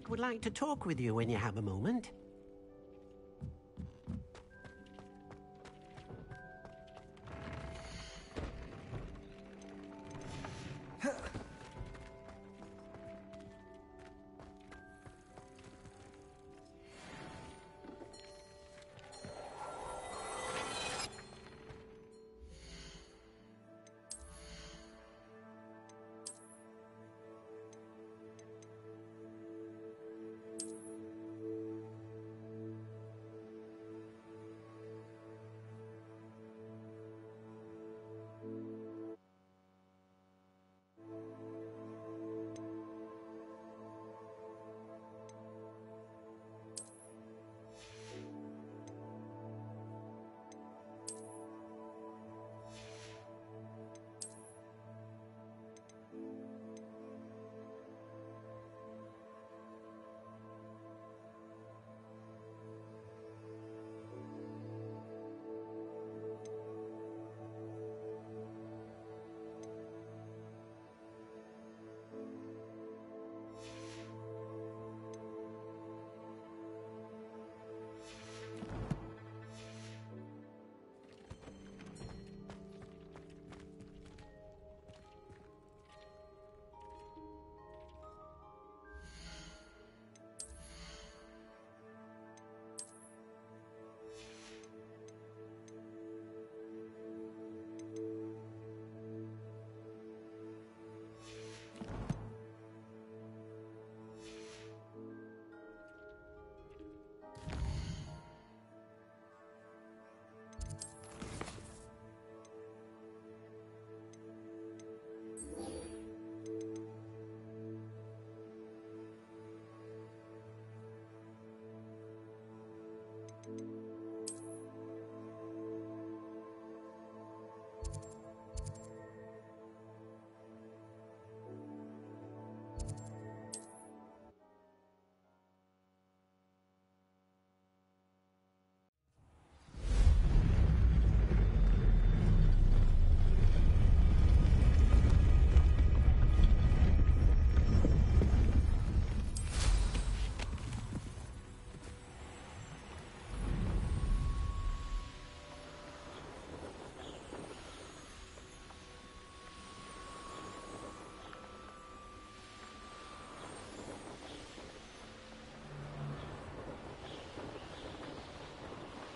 Rick would like to talk with you when you have a moment.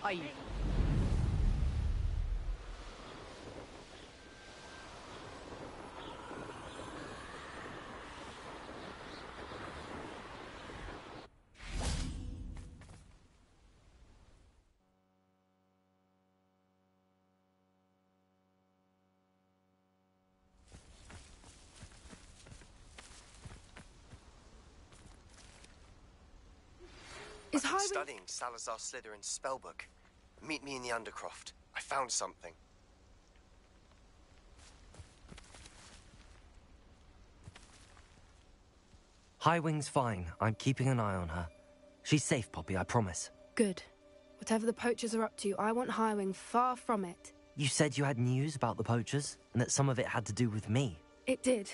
Aye. Is Highwing studying Salazar Slytherin's spellbook? Meet me in the Undercroft. I found something. Highwing's fine. I'm keeping an eye on her. She's safe, Poppy, I promise. Good. Whatever the poachers are up to, I want Highwing far from it. You said you had news about the poachers, and that some of it had to do with me. It did.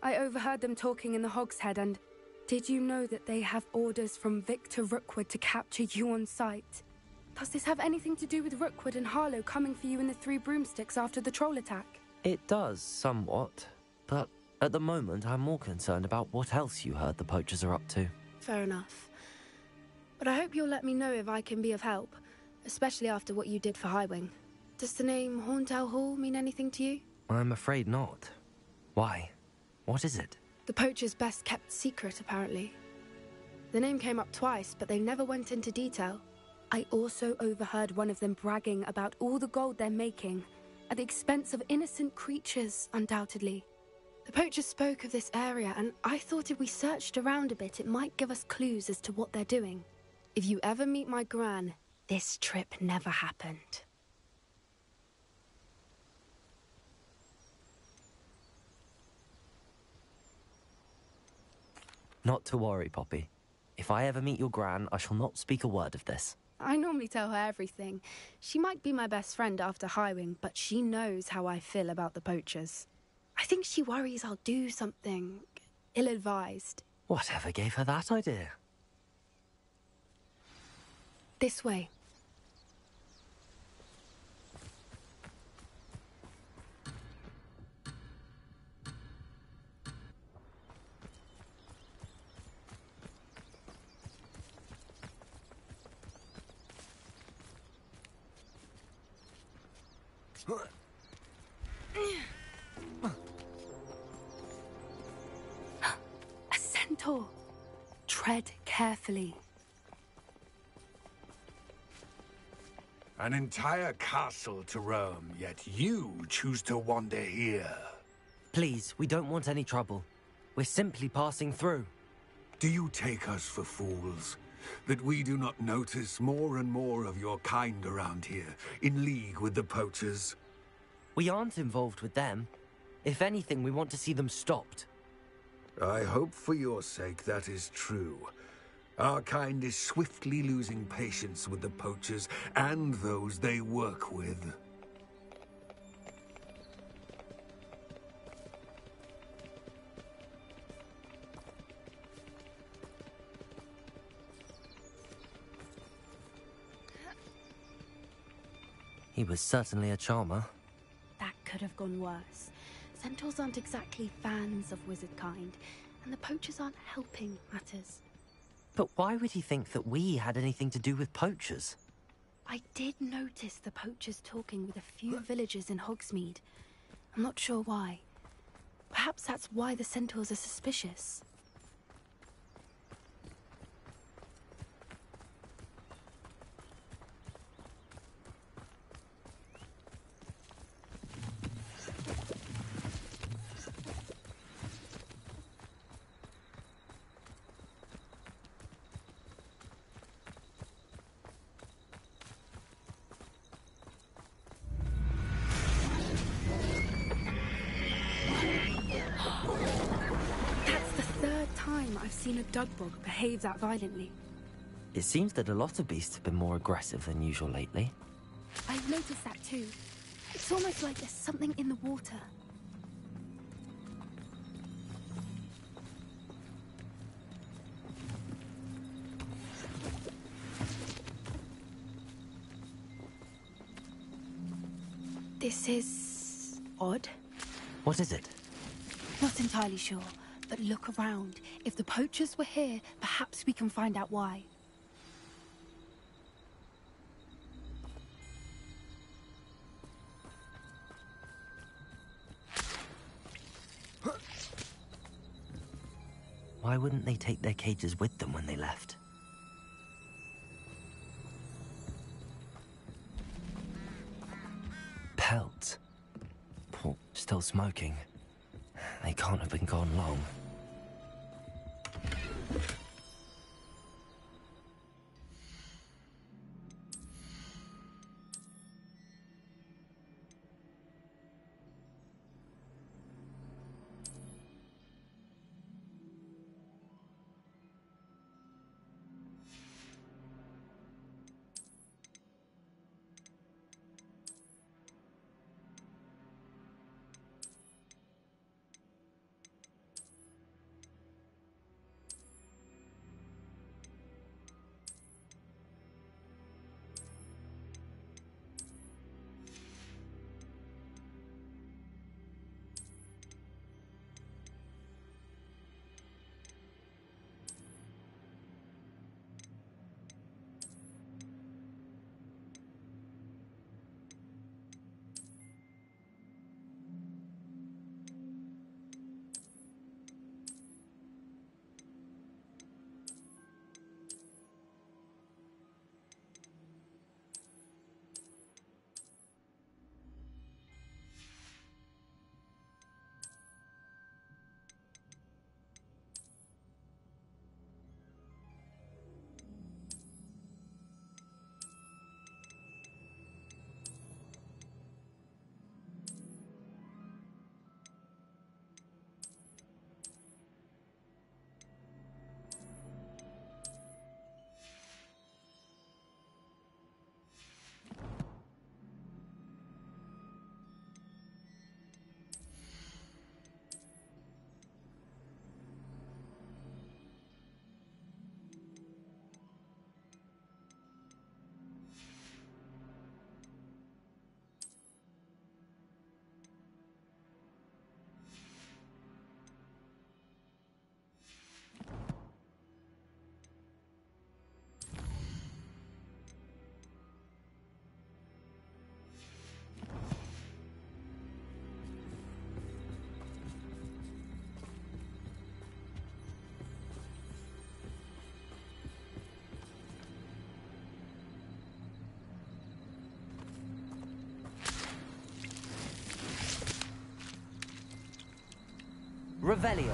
I overheard them talking in the Hogshead, and did you know that they have orders from Victor Rookwood to capture you on sight? Does this have anything to do with Rookwood and Harlow coming for you in the Three Broomsticks after the troll attack? It does, somewhat. But at the moment, I'm more concerned about what else you heard the poachers are up to. Fair enough. But I hope you'll let me know if I can be of help, especially after what you did for Highwing. Does the name Horntail Hall mean anything to you? I'm afraid not. Why? What is it? The poachers' best-kept secret, apparently. The name came up twice, but they never went into detail. I also overheard one of them bragging about all the gold they're making, at the expense of innocent creatures, undoubtedly. The poachers spoke of this area, and I thought if we searched around a bit, it might give us clues as to what they're doing. If you ever meet my gran, this trip never happened. Not to worry, Poppy. If I ever meet your gran, I shall not speak a word of this. I normally tell her everything. She might be my best friend after Highwing, but she knows how I feel about the poachers. I think she worries I'll do something ill-advised. Whatever gave her that idea? This way. A centaur. Tread carefully. An entire castle to roam, yet you choose to wander here. Please, we don't want any trouble. We're simply passing through. Do you take us for fools? That we do not notice more and more of your kind around here, in league with the poachers? We aren't involved with them. If anything, we want to see them stopped. I hope for your sake that is true. Our kind is swiftly losing patience with the poachers and those they work with. He was certainly a charmer. That could have gone worse. Centaurs aren't exactly fans of wizard kind, and the poachers aren't helping matters. But why would he think that we had anything to do with poachers? I did notice the poachers talking with a few villagers in Hogsmeade. I'm not sure why. Perhaps that's why the centaurs are suspicious. I've seen a dugbog behave that violently. It seems that a lot of beasts have been more aggressive than usual lately. I've noticed that too. It's almost like there's something in the water. This is odd. What is it? Not entirely sure. But look around. If the poachers were here, perhaps we can find out why. Why wouldn't they take their cages with them when they left? Pelts. Oh, still smoking. They can't have been gone long. Revelio.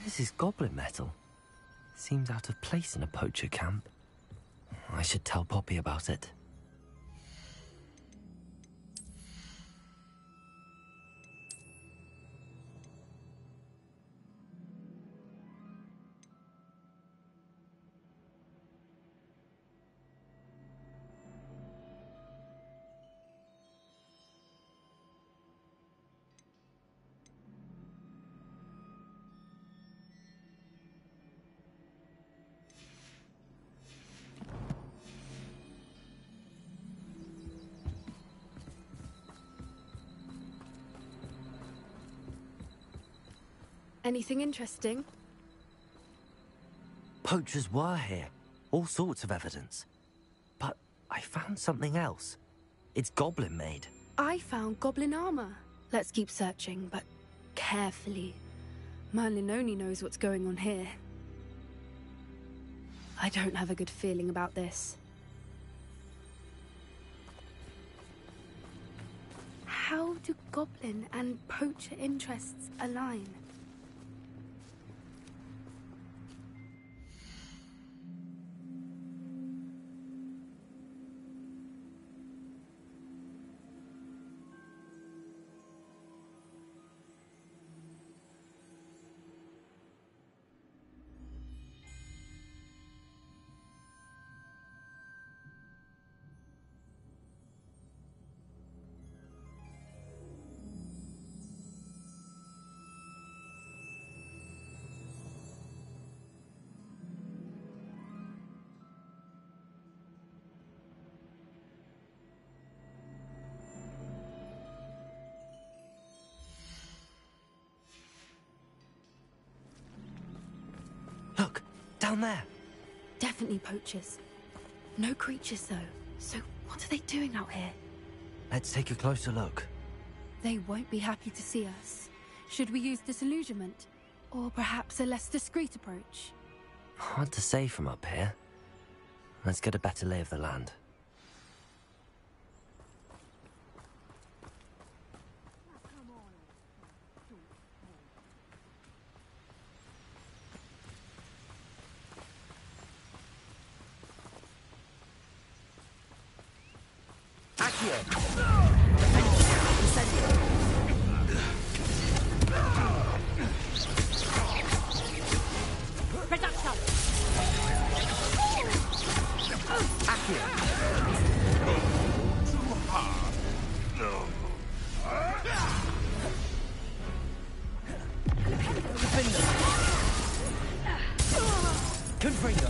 This is goblin metal. Seems out of place in a poacher camp. I should tell Poppy about it. Anything interesting? Poachers were here. All sorts of evidence. But I found something else. It's goblin made. I found goblin armor. Let's keep searching, but carefully. Merlin only knows what's going on here. I don't have a good feeling about this. How do goblin and poacher interests align? Look, down there. Definitely poachers. No creatures, though. So what are they doing out here? Let's take a closer look. They won't be happy to see us. Should we use disillusionment? Or perhaps a less discreet approach? Hard to say from up here. Let's get a better lay of the land.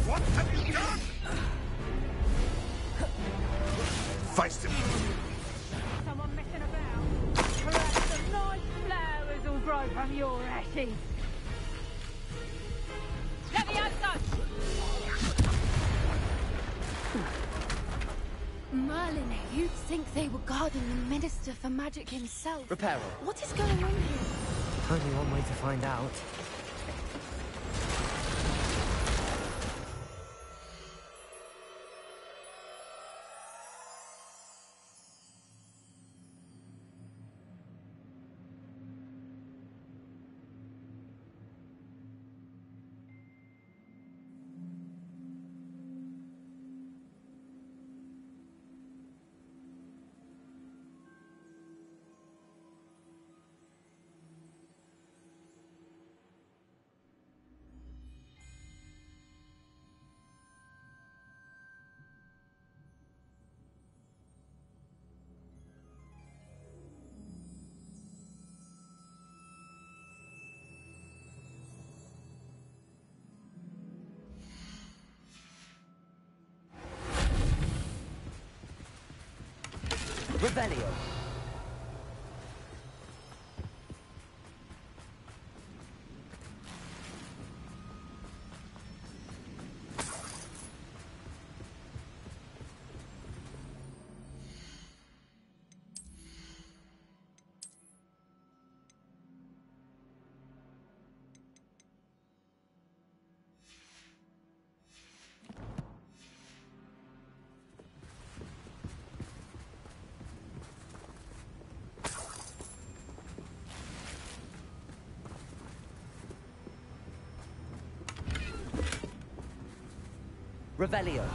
What have you done? Feist him. Someone messing about? Perhaps some nice flowers will grow from your ashes. Levioso! Merlin, you'd think they were guarding the Minister for Magic himself. Reparo. What is going on here? Only one way to find out. Revelio. Revelio.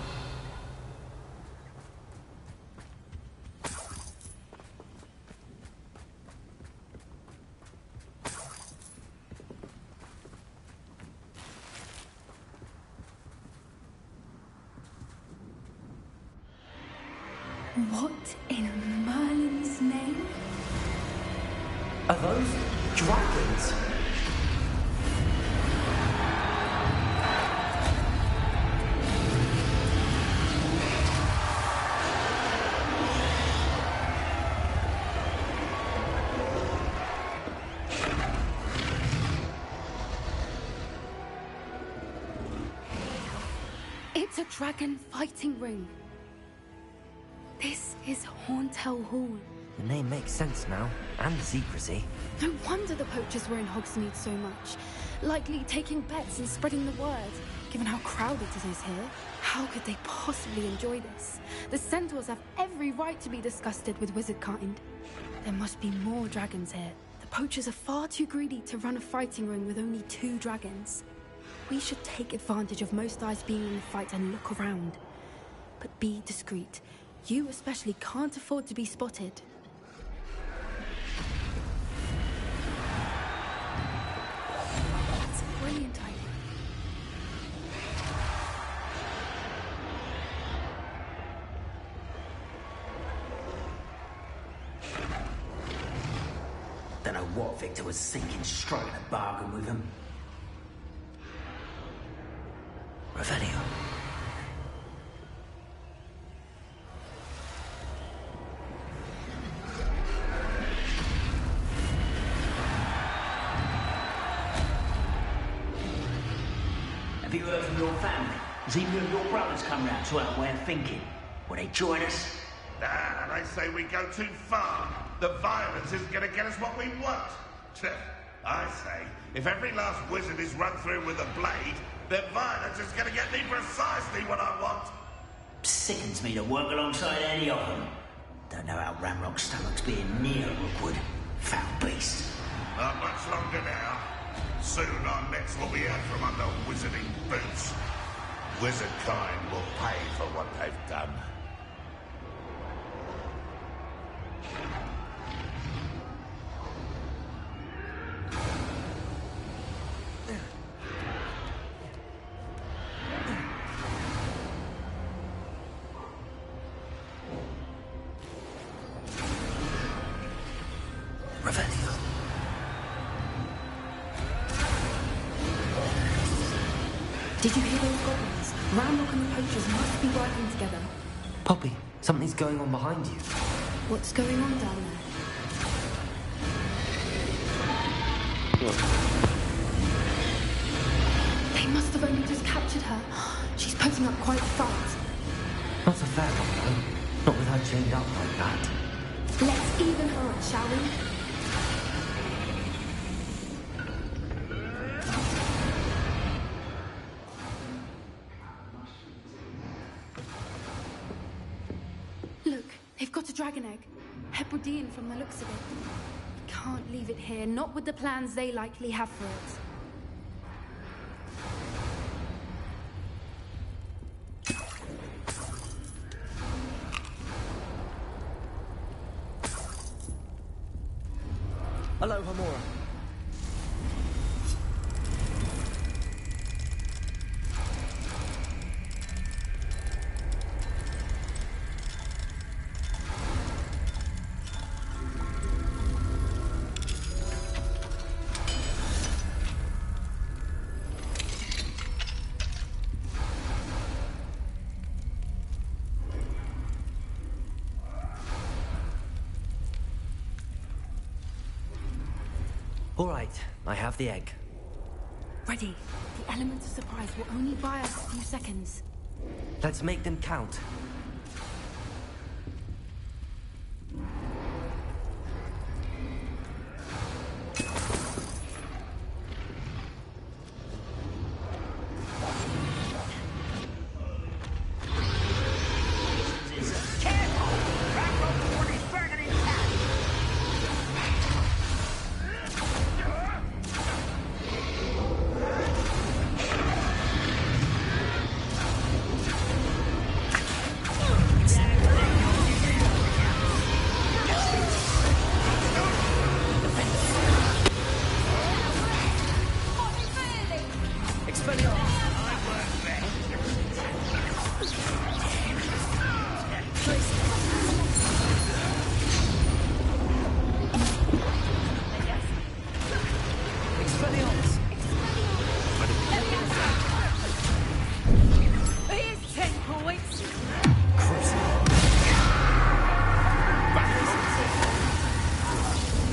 What in Merlin's name? Are those dragons? It's a dragon fighting ring. This is Hauntel Hall. The name makes sense now, and the secrecy. No wonder the poachers were in Hogsmeade so much. Likely taking bets and spreading the word, given how crowded it is here. How could they possibly enjoy this? The centaurs have every right to be disgusted with wizard kind. There must be more dragons here. The poachers are far too greedy to run a fighting ring with only 2 dragons. We should take advantage of most eyes being in the fight and look around. But be discreet. You especially can't afford to be spotted. That's a brilliant idea. Don't know what Victor was thinking, striking a bargain with him. Revelio. Have you heard from your family? Has either of your brothers come round to our way of thinking? Will they join us? Nah, they say we go too far. The violence isn't going to get us what we want. I say, if every last wizard is run through with a blade, then violence is going to get me precisely what I want. Sickens me to work alongside any of them. Don't know how Ramrock's stomach's being near Rookwood. Foul beast. Not much longer now. Soon our necks will be out from under wizarding boots. Wizard kind will pay for what they've done. Revelio. Did you hear those goblins? Ramrock and the poachers must be working together. Poppy, something's going on behind you. What's going on down there? They must have only just captured her. She's putting up quite a fight. Not a fair one, though. Not with her chained up like that. Let's even her up, shall we? Look, they've got a dragon egg. Hebridean from the looks of it. Can't leave it here, not with the plans they likely have for it. Hello, Hamora. All right, I have the egg. Ready. The element of surprise will only buy us a few seconds. Let's make them count. Here's 10 points.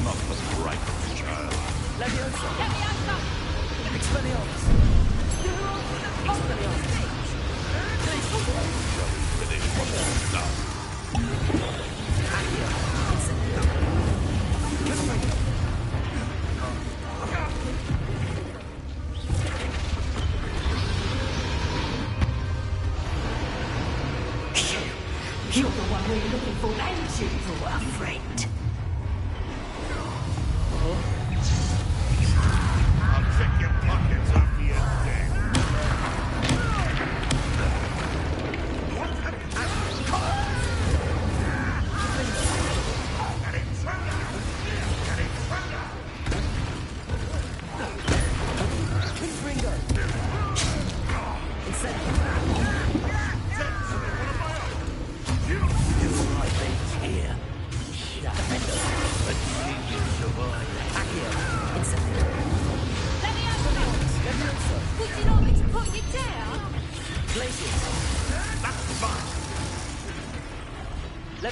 Not the right child. Finish what is done. You're the one we're looking for, ain't you, our friend? I'll check your pockets after you're dead. What have you done? Get it, Trevor! Get it, Trevor! Would you like me to put you down? That's fine. How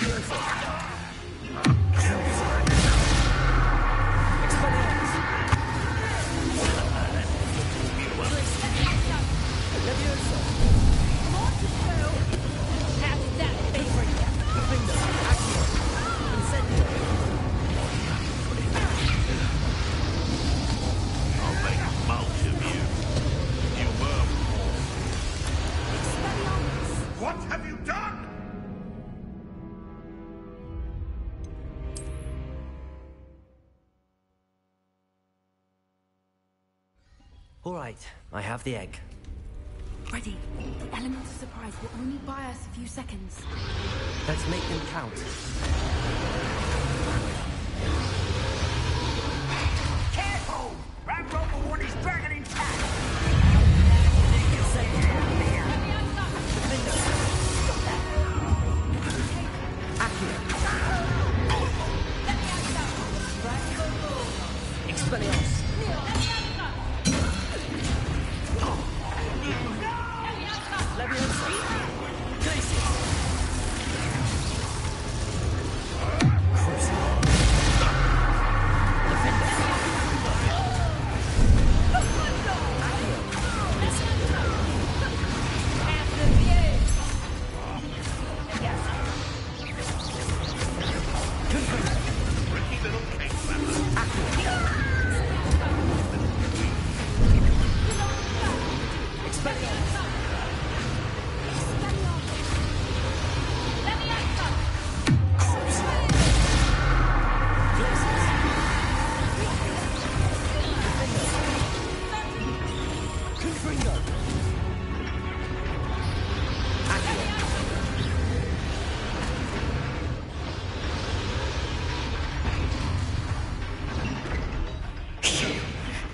did that feel? I'll make mulch of you. You worm. What have you done? All right, I have the egg. Ready. The element of surprise will only buy us a few seconds. Let's make them count. Careful! Ramrock will want his dragon intact!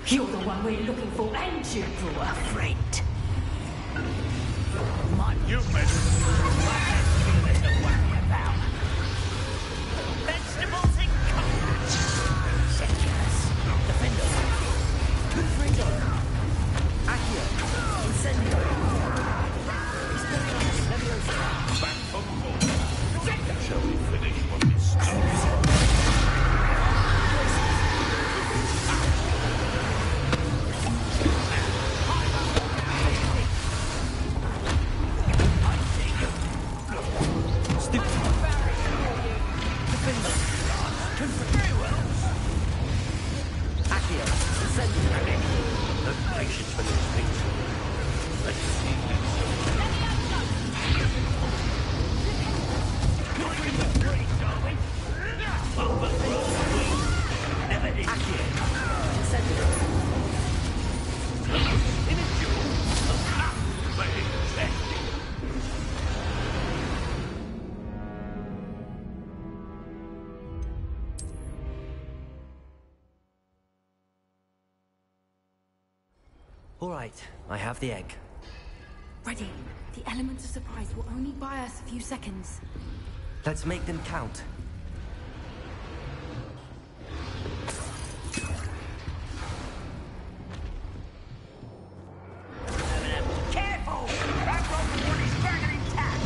You're the one we're looking for, ain't you, our friend? You made it. Vegetables and coconuts. Seculars. Defender. Confringo. Accio. Incendio. Back from home. Shall we finish what we started? All right, I have the egg. Ready. The element of surprise will only buy us a few seconds. Let's make them count. Careful! That broken one is burning intact!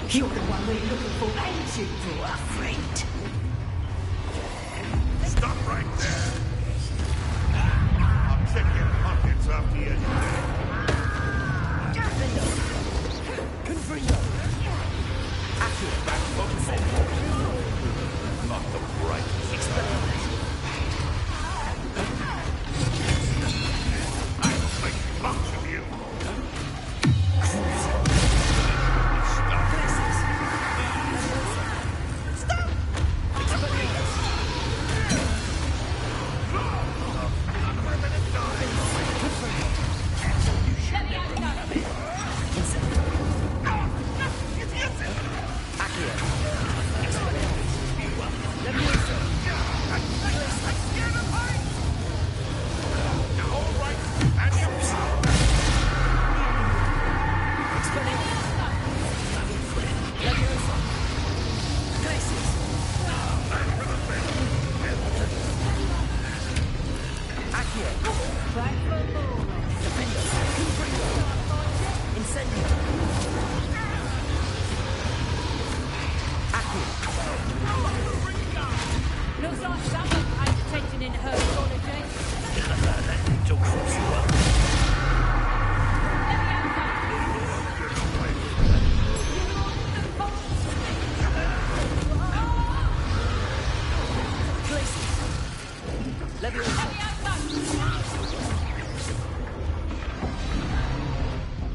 You're the one we're looking for, ain't you, poor friend? Stop right there. I'll check your pockets after you're dead. Confringo! Accurate. Not the brightest. I'll make much of you.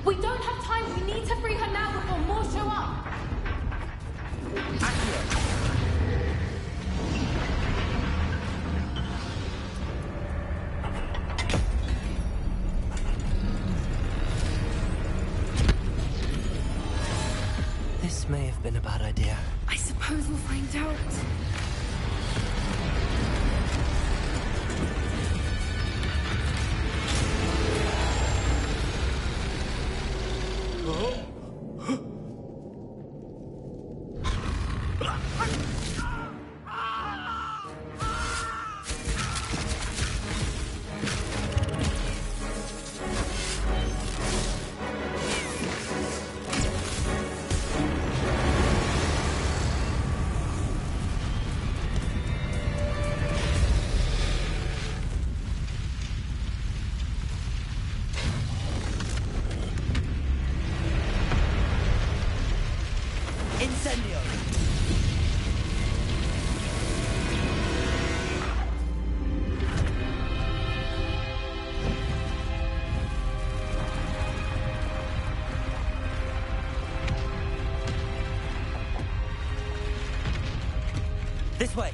We don't have time. We need to free her now before more show up. This may have been a bad idea. I suppose we'll find out. Incendio! This way!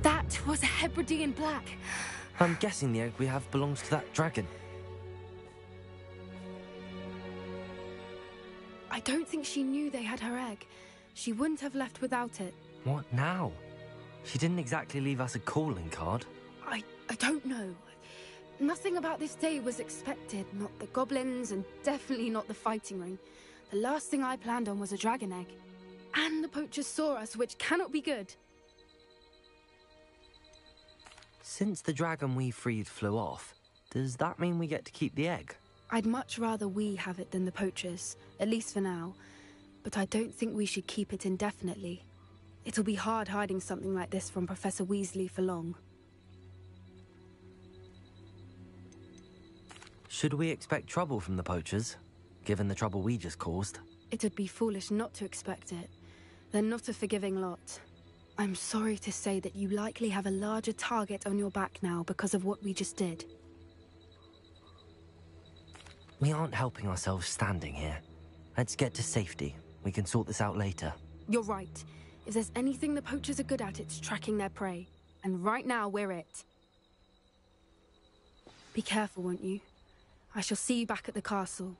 That It was a Hebridean black. I'm guessing the egg we have belongs to that dragon. I don't think she knew they had her egg. She wouldn't have left without it. What now? She didn't exactly leave us a calling card. I don't know. Nothing about this day was expected. Not the goblins, and definitely not the fighting ring. The last thing I planned on was a dragon egg. And the poachers saw us, which cannot be good. Since the dragon we freed flew off, does that mean we get to keep the egg? I'd much rather we have it than the poachers, at least for now. But I don't think we should keep it indefinitely. It'll be hard hiding something like this from Professor Weasley for long. Should we expect trouble from the poachers, given the trouble we just caused? It'd be foolish not to expect it. They're not a forgiving lot. I'm sorry to say that you likely have a larger target on your back now because of what we just did. We aren't helping ourselves standing here. Let's get to safety. We can sort this out later. You're right. If there's anything the poachers are good at, it's tracking their prey. And right now, we're it. Be careful, won't you? I shall see you back at the castle.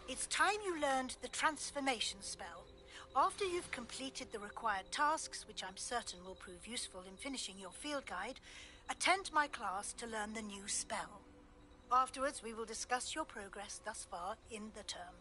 It's time you learned the transformation spell. After you've completed the required tasks, which I'm certain will prove useful in finishing your field guide, attend my class to learn the new spell. Afterwards, we will discuss your progress thus far in the term.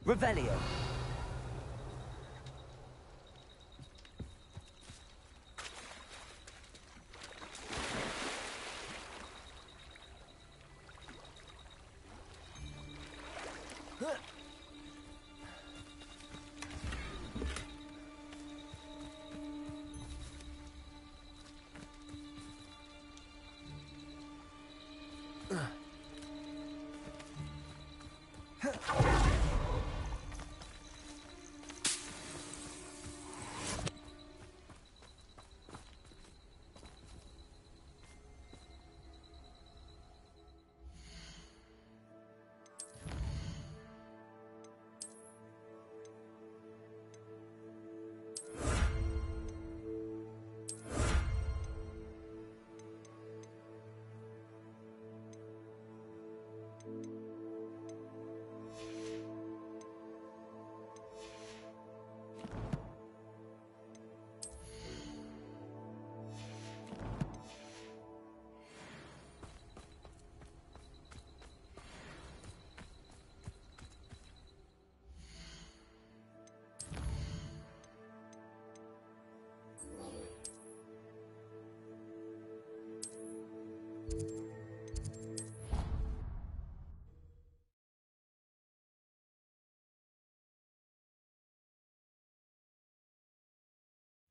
Revelio.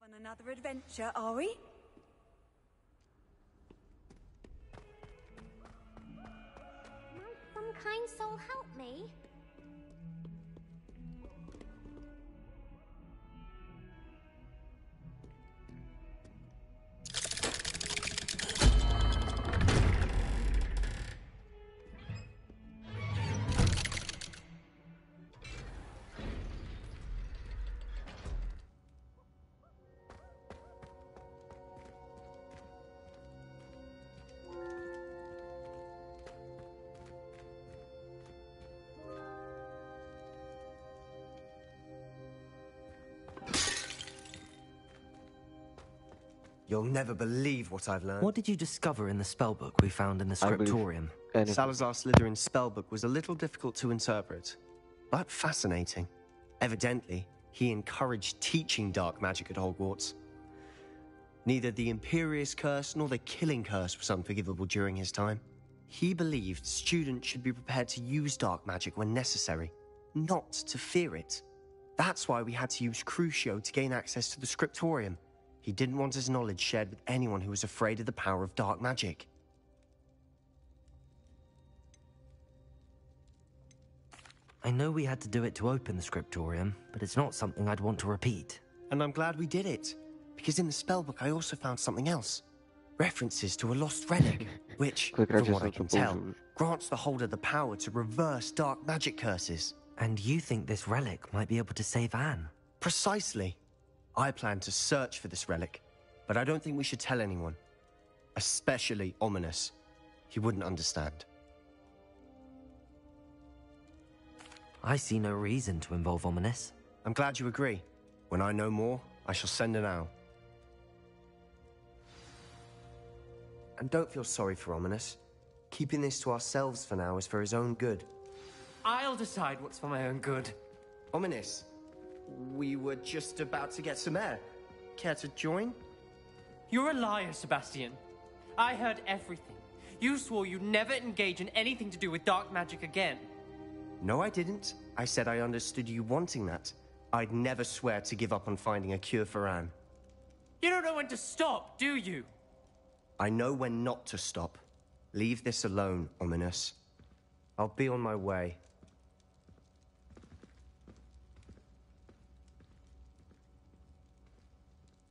On another adventure, are we? Might some kind soul help me? You'll never believe what I've learned. What did you discover in the spellbook we found in the I believe scriptorium? anything. Salazar Slytherin's spellbook was a little difficult to interpret, but fascinating. Evidently, he encouraged teaching dark magic at Hogwarts. Neither the Imperious Curse nor the Killing Curse was unforgivable during his time. He believed students should be prepared to use dark magic when necessary, not to fear it. That's why we had to use Crucio to gain access to the scriptorium. He didn't want his knowledge shared with anyone who was afraid of the power of dark magic. I know we had to do it to open the scriptorium, but it's not something I'd want to repeat. And I'm glad we did it, because in the spellbook I also found something else. References to a lost relic, which, from what I can tell, grants the holder the power to reverse dark magic curses. And you think this relic might be able to save Anne? Precisely. I plan to search for this relic, but I don't think we should tell anyone. Especially Ominous. He wouldn't understand. I see no reason to involve Ominous. I'm glad you agree. When I know more, I shall send an owl. And don't feel sorry for Ominous. Keeping this to ourselves for now is for his own good. I'll decide what's for my own good. Ominous, we were just about to get some air. Care to join? You're a liar, Sebastian. I heard everything. You swore you'd never engage in anything to do with dark magic again. No, I didn't. I said I understood you wanting that. I'd never swear to give up on finding a cure for Anne. You don't know when to stop, do you? I know when not to stop. Leave this alone, Ominous. I'll be on my way.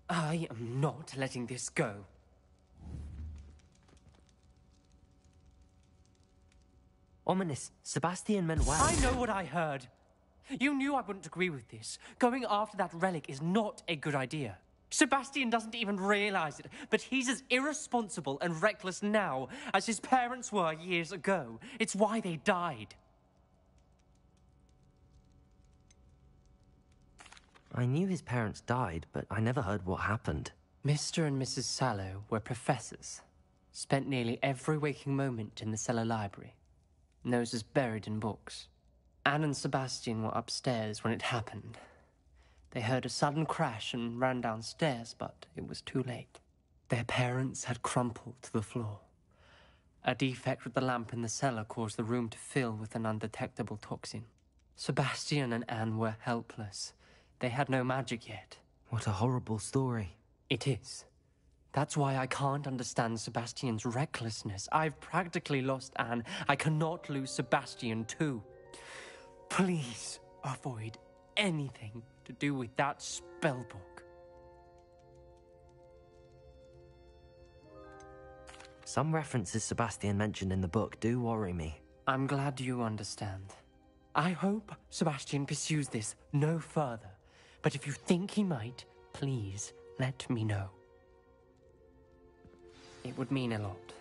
I am not letting this go. Ominous, Sebastian meant well. I know what I heard. You knew I wouldn't agree with this. Going after that relic is not a good idea. Sebastian doesn't even realize it, but he's as irresponsible and reckless now as his parents were years ago. It's why they died. I knew his parents died, but I never heard what happened. Mr. and Mrs. Sallow were professors. Spent nearly every waking moment in the cellar library. Noses buried in books. Anne and Sebastian were upstairs when it happened. They heard a sudden crash and ran downstairs, but it was too late. Their parents had crumpled to the floor. A defect with the lamp in the cellar caused the room to fill with an undetectable toxin. Sebastian and Anne were helpless. They had no magic yet. What a horrible story. It is. That's why I can't understand Sebastian's recklessness. I've practically lost Anne. I cannot lose Sebastian too. Please avoid anything to do with that spellbook. Some references Sebastian mentioned in the book do worry me. I'm glad you understand. I hope Sebastian pursues this no further. But if you think he might, please let me know. It would mean a lot.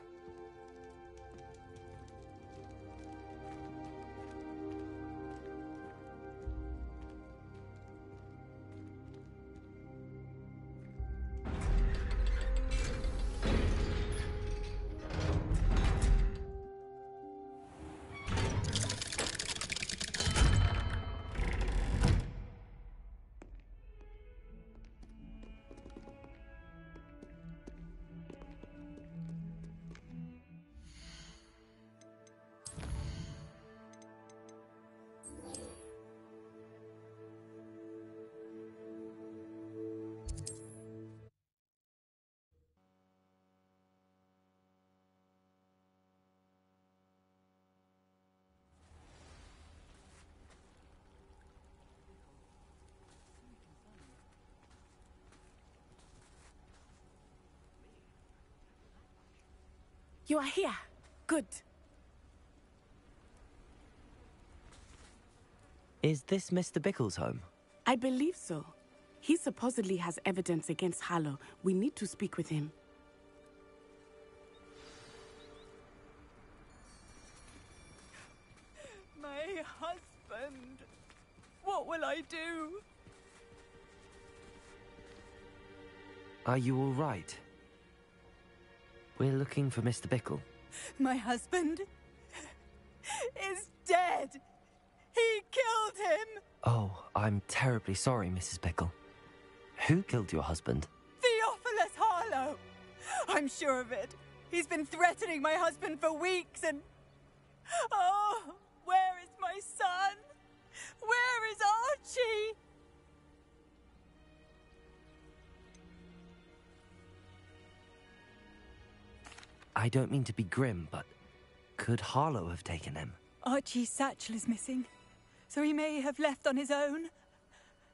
You are here. Good. Is this Mr. Bickle's home? I believe so. He supposedly has evidence against Harlow. We need to speak with him. My husband. What will I do? Are you all right? We're looking for Mr. Bickle. My husband is dead. He killed him. Oh, I'm terribly sorry, Mrs. Bickle. Who killed your husband? Theophilus Harlow. I'm sure of it. He's been threatening my husband for weeks and... Oh, where is my son? Where is Archie? I don't mean to be grim, but could Harlow have taken him? Archie's satchel is missing, so he may have left on his own.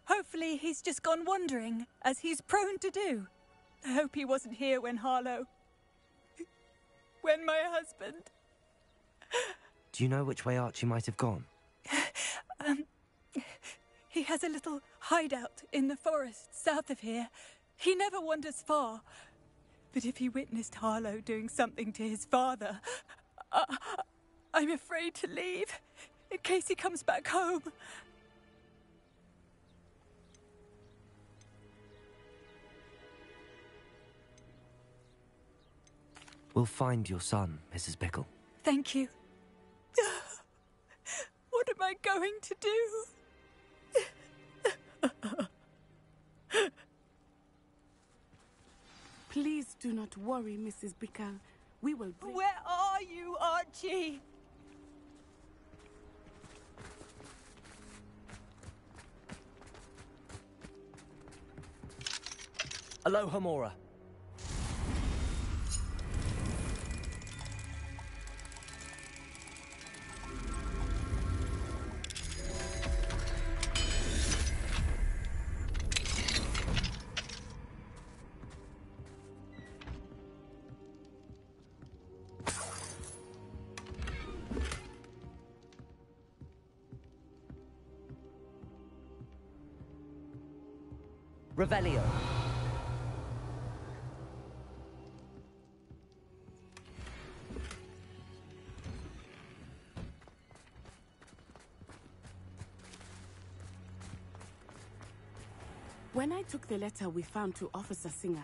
Hopefully he's just gone wandering, as he's prone to do. I hope he wasn't here when when my husband... Do you know which way Archie might have gone? He has a little hideout in the forest south of here. He never wanders far. But if he witnessed Harlow doing something to his father, I'm afraid to leave, in case he comes back home. We'll find your son, Mrs. Bickle. Thank you. What am I going to do? Please do not worry, Mrs. Bickle. We will bring... Where are you, Archie? Aloha, Mora. Revelio. When I took the letter we found to Officer Singer,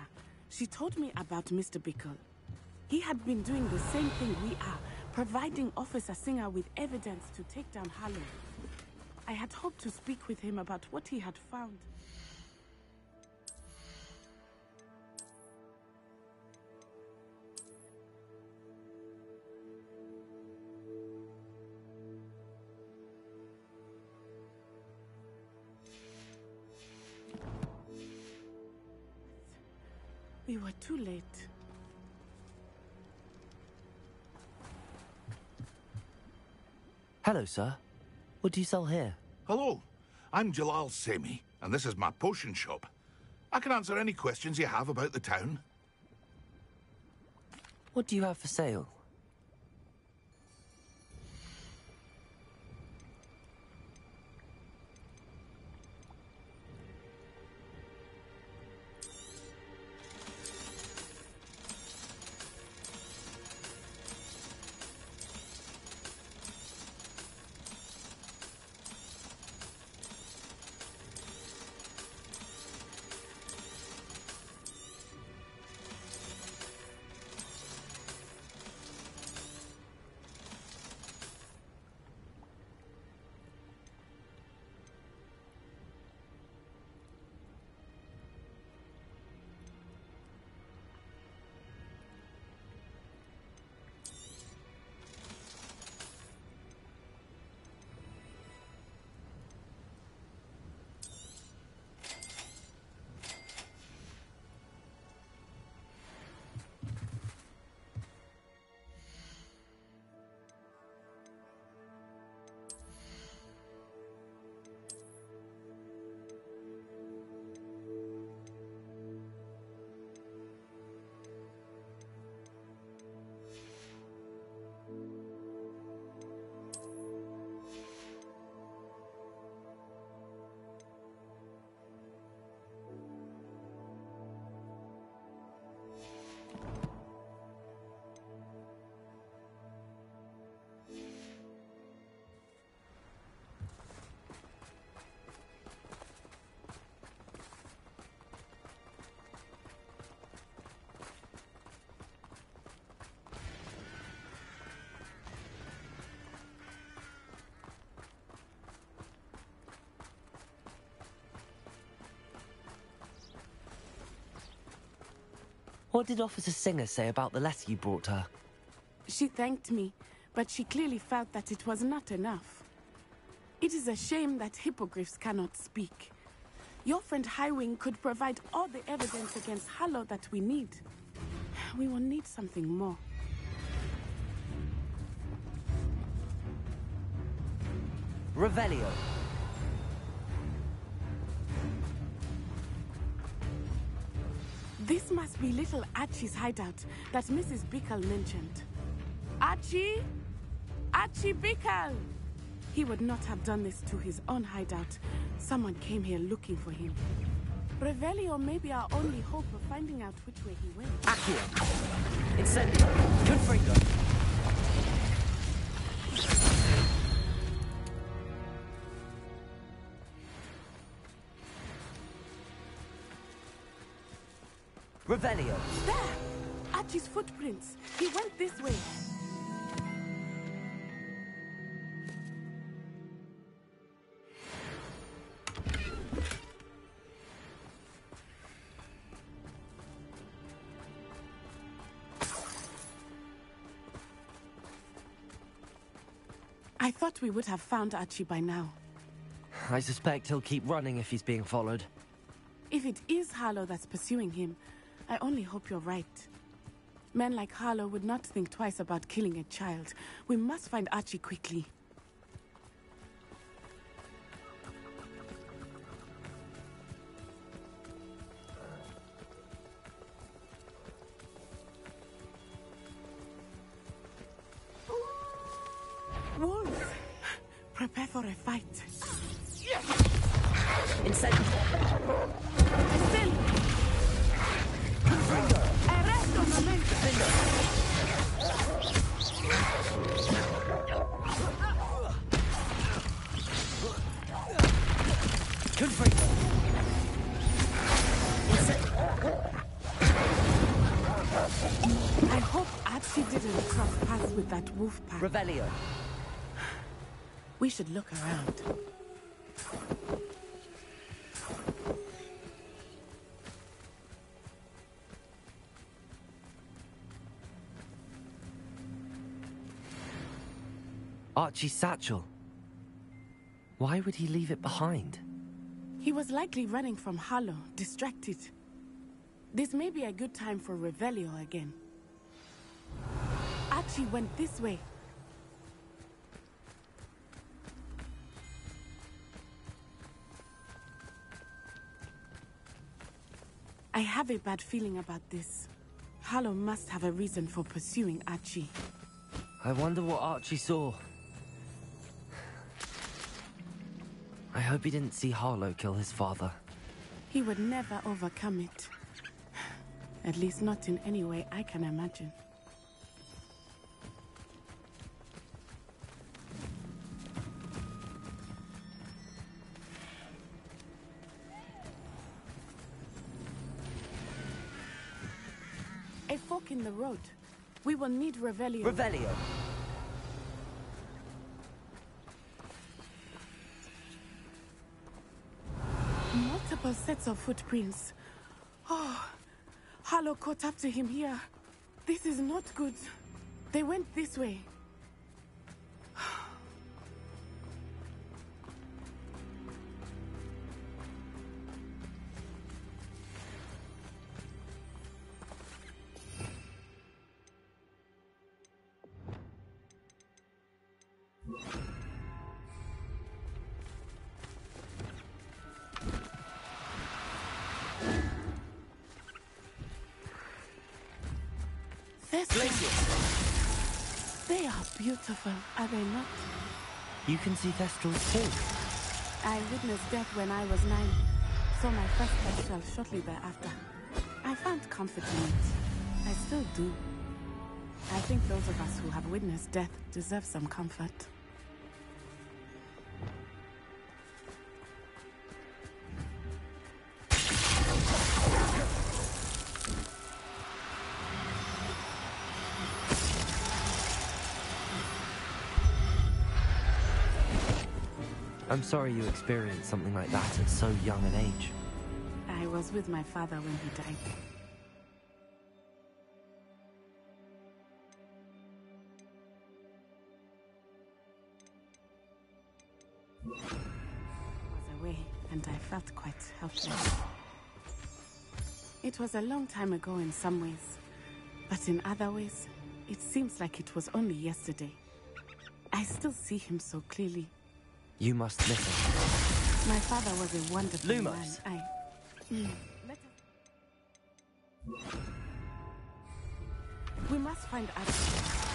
she told me about Mr. Bickle. He had been doing the same thing we are, providing Officer Singer with evidence to take down Harlow. I had hoped to speak with him about what he had found. We were too late. Hello, sir. What do you sell here? Hello, I'm Jalal Semi, and this is my potion shop. I can answer any questions you have about the town. What do you have for sale? What did Officer Singer say about the letter you brought her? She thanked me, but she clearly felt that it was not enough. It is a shame that hippogriffs cannot speak. Your friend Highwing could provide all the evidence against Harlow that we need. We will need something more. Revelio. This must be little Archie's hideout that Mrs. Bickle mentioned. Archie? Archie Bickle! He would not have done this to his own hideout. Someone came here looking for him. Revelio may be our only hope of finding out which way he went. Accio. Incendio. Confringo. Revelio. There! Archie's footprints. He went this way. I thought we would have found Archie by now. I suspect he'll keep running if he's being followed. If it is Harlow that's pursuing him, I only hope you're right. Men like Harlow would not think twice about killing a child. We must find Archie quickly. Wolves! Prepare for a fight. Incendio. Arresto momento. Confringo. I hope Archie didn't cross paths with that wolf pack. Revelio. We should look around. Archie's satchel. Why would he leave it behind? He was likely running from Harlow, distracted. This may be a good time for Revelio again. Archie went this way. I have a bad feeling about this. Harlow must have a reason for pursuing Archie. I wonder what Archie saw. I hope he didn't see Harlow kill his father. He would never overcome it. At least not in any way I can imagine. A fork in the road. We will need Revelio. Revelio. Multiple sets of footprints. Oh, Harlow caught up to him here. This is not good. They went this way. They are beautiful, are they not? You can see Thestrals too. I witnessed death when I was 9. Saw my first Thestral shortly thereafter. I found comfort in it. I still do. I think those of us who have witnessed death deserve some comfort. I'm sorry you experienced something like that at so young an age. I was with my father when he died. and I felt quite helpless. It was a long time ago in some ways, but in other ways, it seems like it was only yesterday. I still see him so clearly. You must listen. My father was a wonderful Lumos. man. We must find out.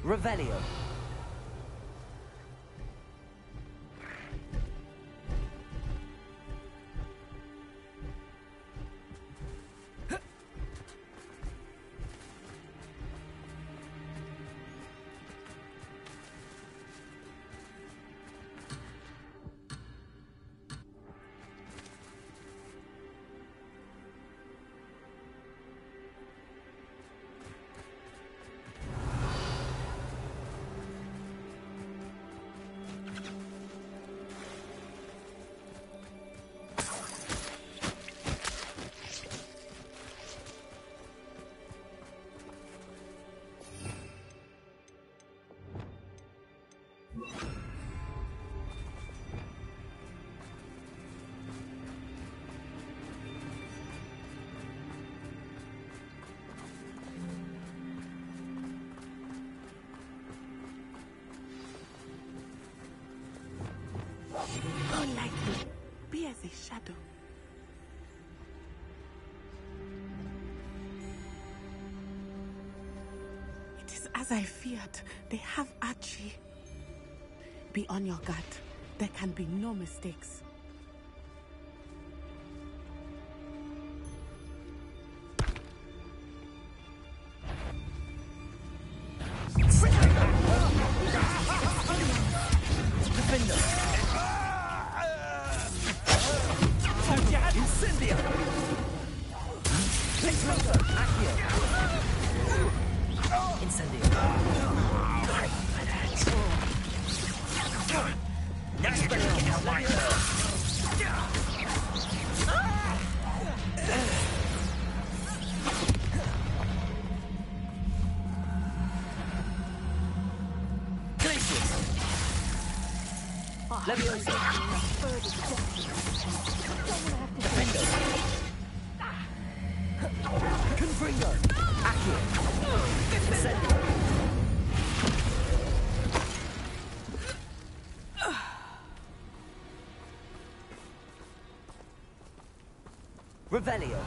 Revelio. Don't like me. Be as a shadow. It is as I feared. They have Archie. Be on your guard. There can be no mistakes. Revelio.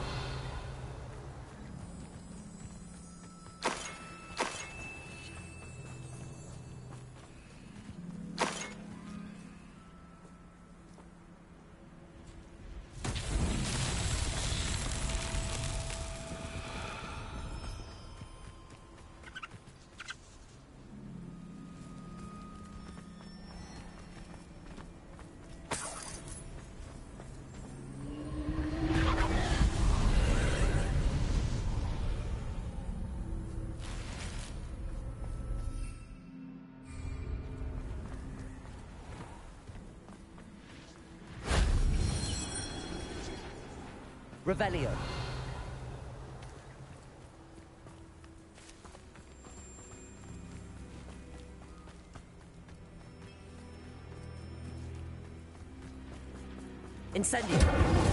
Revelio. Incendio.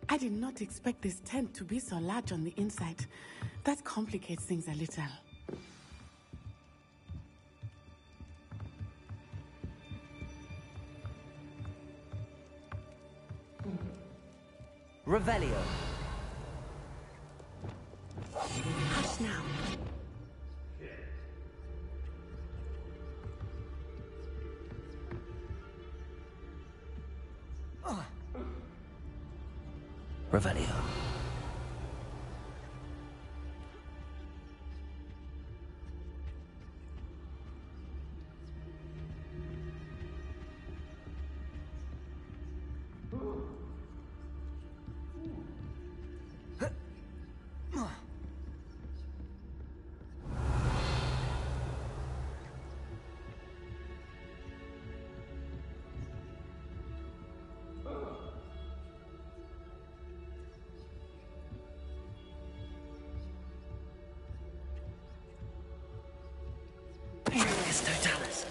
I did not expect this tent to be so large on the inside. That complicates things a little. Revelio. Hush now. Revelio. Totalis.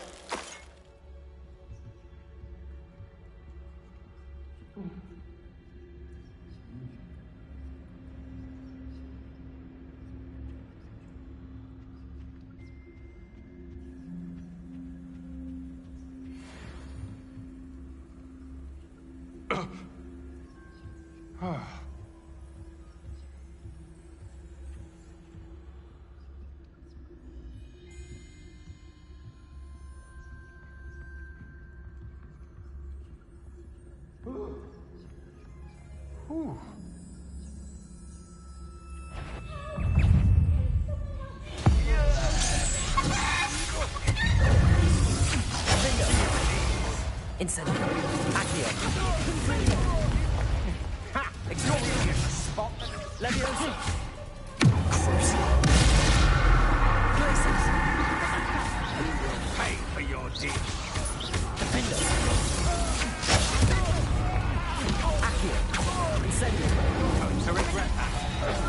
Incendio. Accio. Ha! Explosive. Spot. Leviosa. Crucial. Glaciers. Pay for your deed. Defender. Accio. Incendio. Come to regret that.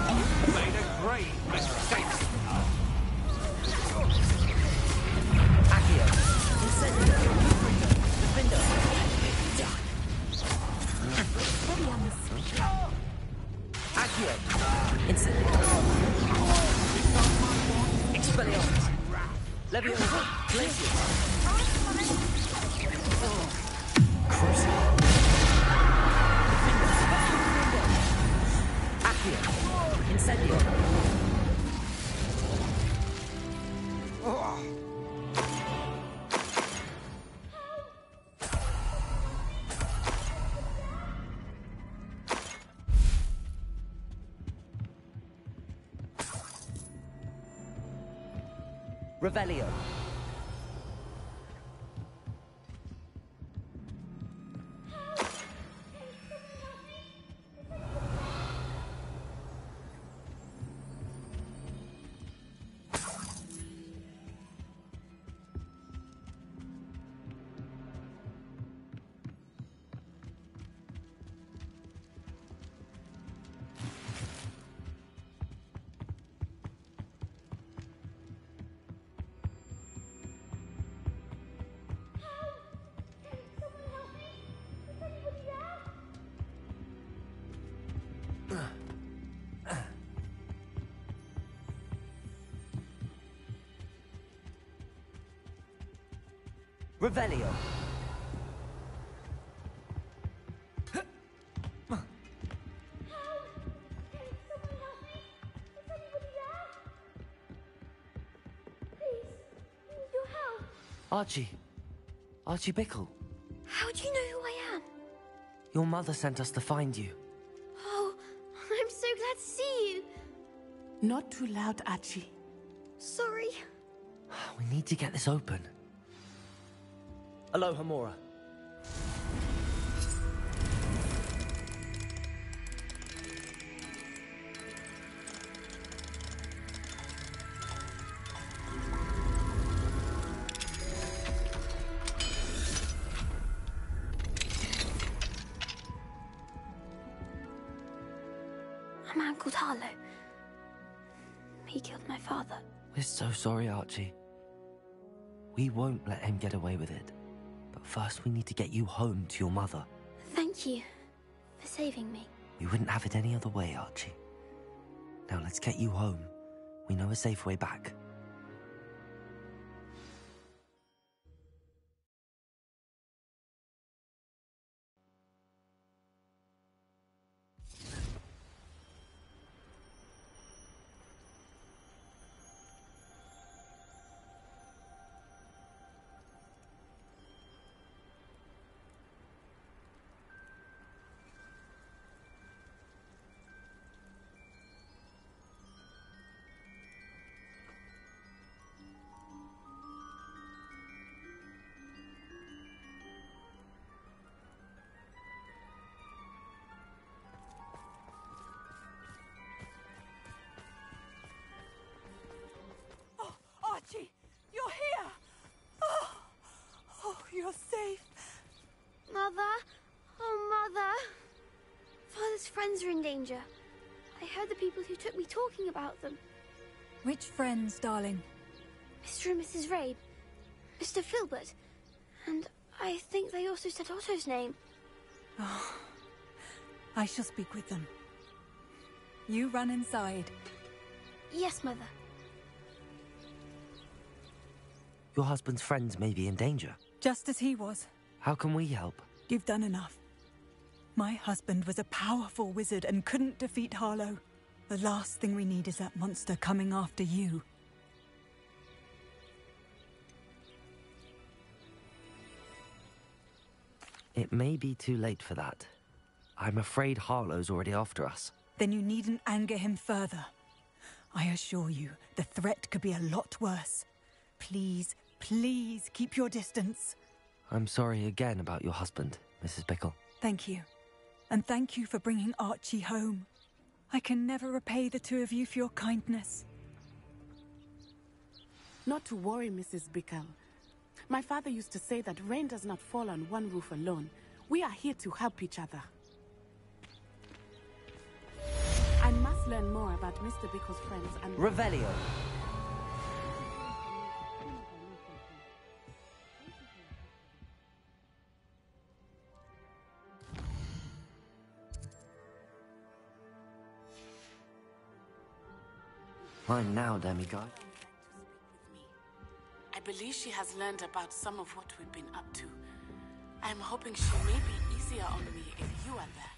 You made a grave mistake. Accio. Incendio. Defender. Accio. Incendio. Expelliarmus. Leviosa. Glaciers. Crucial. Accio. Incendio. Revelio. Revelio. Archie. Archie Bickle. How do you know who I am? Your mother sent us to find you. Oh, I'm so glad to see you. Not too loud, Archie. Sorry. We need to get this open. Aloha, Mora. A man called Harlow. He killed my father. We're so sorry, Archie. We won't let him get away with it. But first we need to get you home to your mother. Thank you for saving me. We wouldn't have it any other way, Archie. Now let's get you home. We know a safe way back. Father's friends are in danger. I heard the people who took me talking about them. Which friends, darling? Mr. and Mrs. Rabe, Mr. Filbert, and I think they also said Otto's name. Oh, I shall speak with them. You run inside. Yes, Mother. Your husband's friends may be in danger. Just as he was. How can we help? You've done enough. My husband was a powerful wizard and couldn't defeat Harlow. The last thing we need is that monster coming after you. It may be too late for that. I'm afraid Harlow's already after us. Then you needn't anger him further. I assure you, the threat could be a lot worse. Please, please keep your distance. I'm sorry again about your husband, Mrs. Bickle. Thank you. And thank you for bringing Archie home. I can never repay the two of you for your kindness. Not to worry, Mrs. Bickle. My father used to say that rain does not fall on one roof alone. We are here to help each other. I must learn more about Mr. Bickle's friends and... Revelio. Fine now, demigod. I believe she has learned about some of what we've been up to. I'm hoping she may be easier on me if you are there.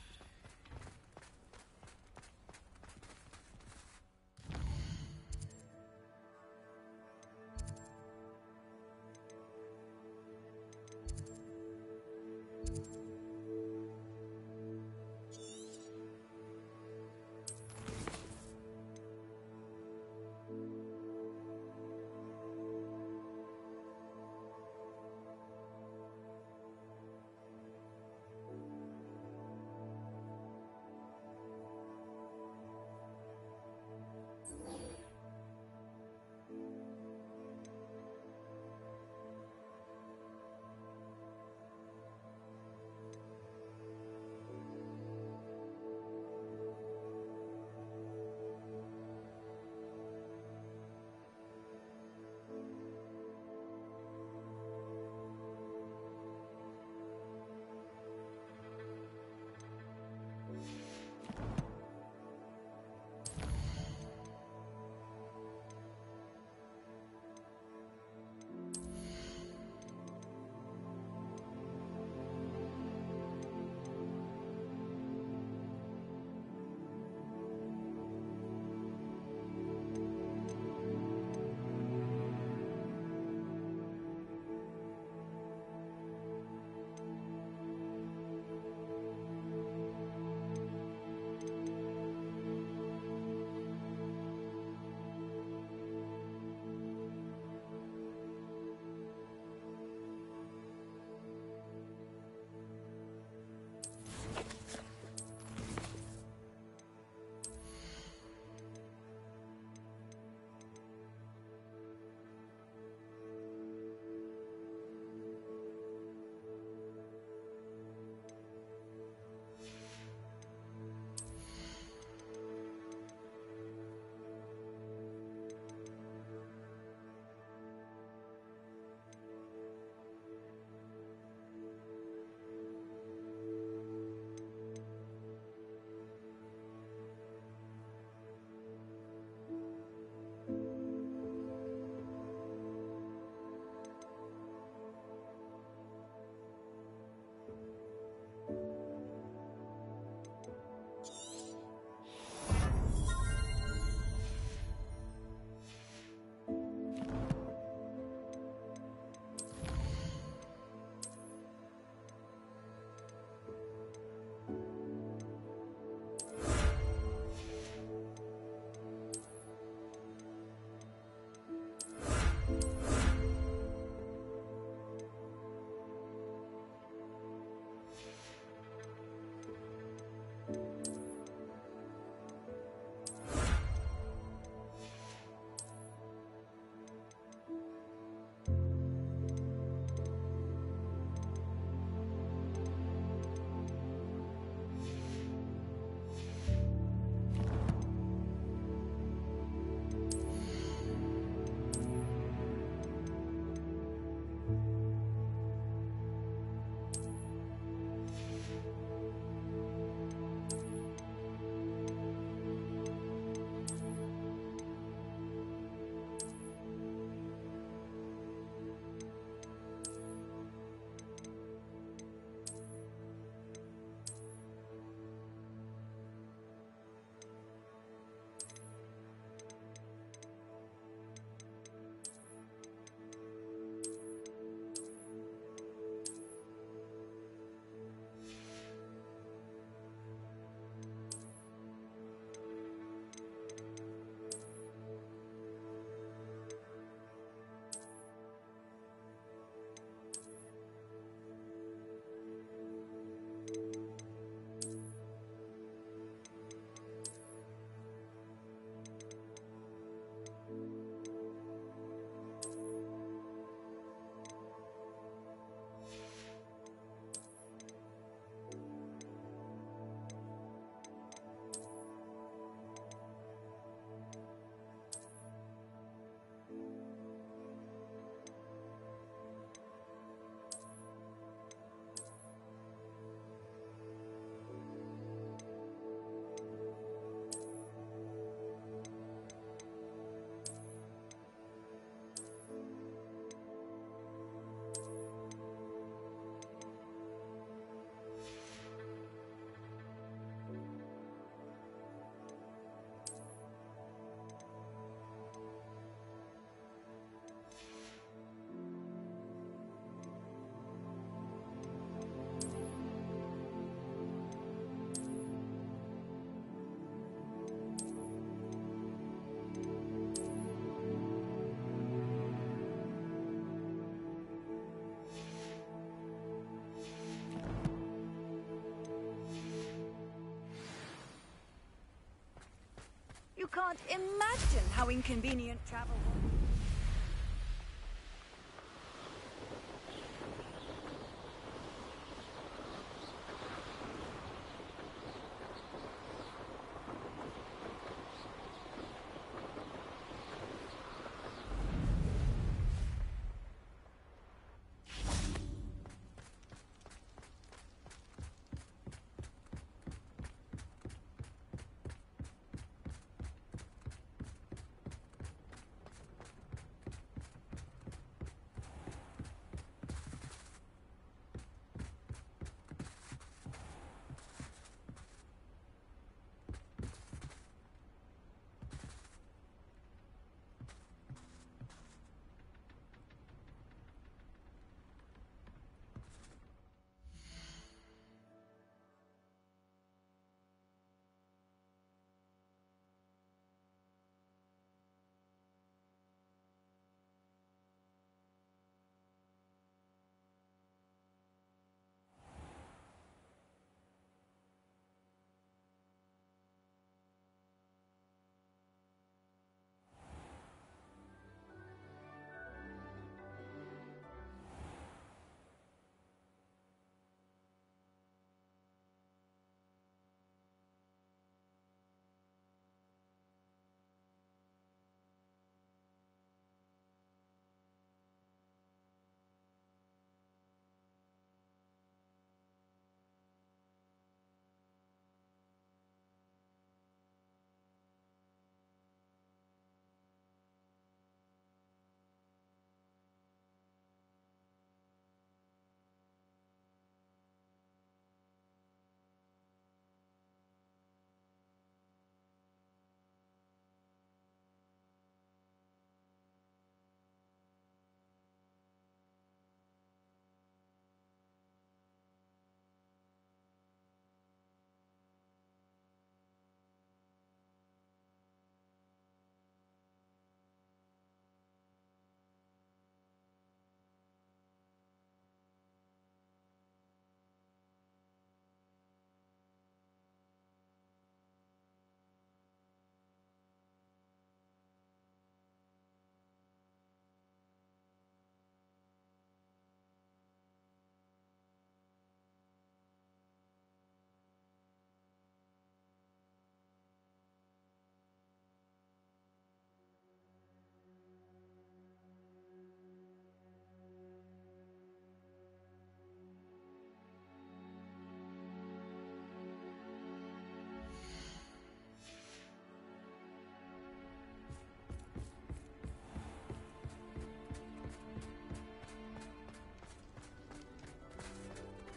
You can't imagine how inconvenient travel was.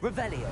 Revelio.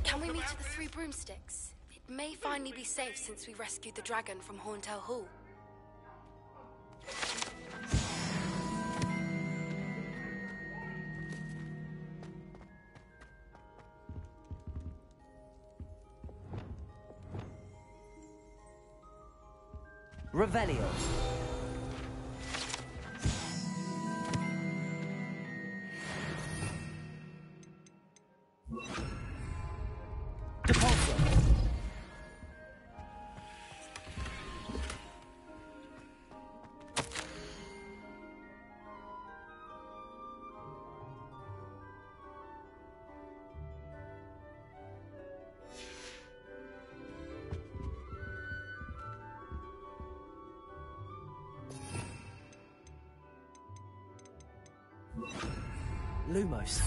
Can we meet at the Three Broomsticks? It may finally be safe since we rescued the dragon from Horntail Hall. Revelio. Lumos.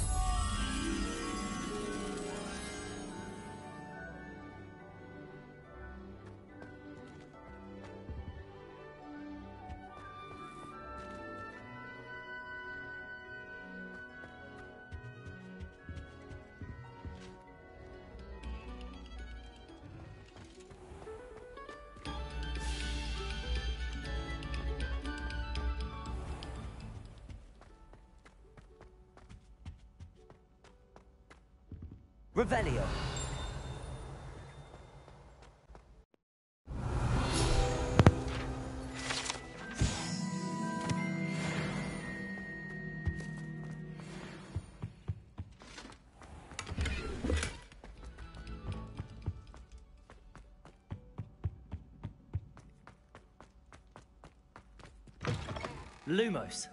Revelio. Lumos.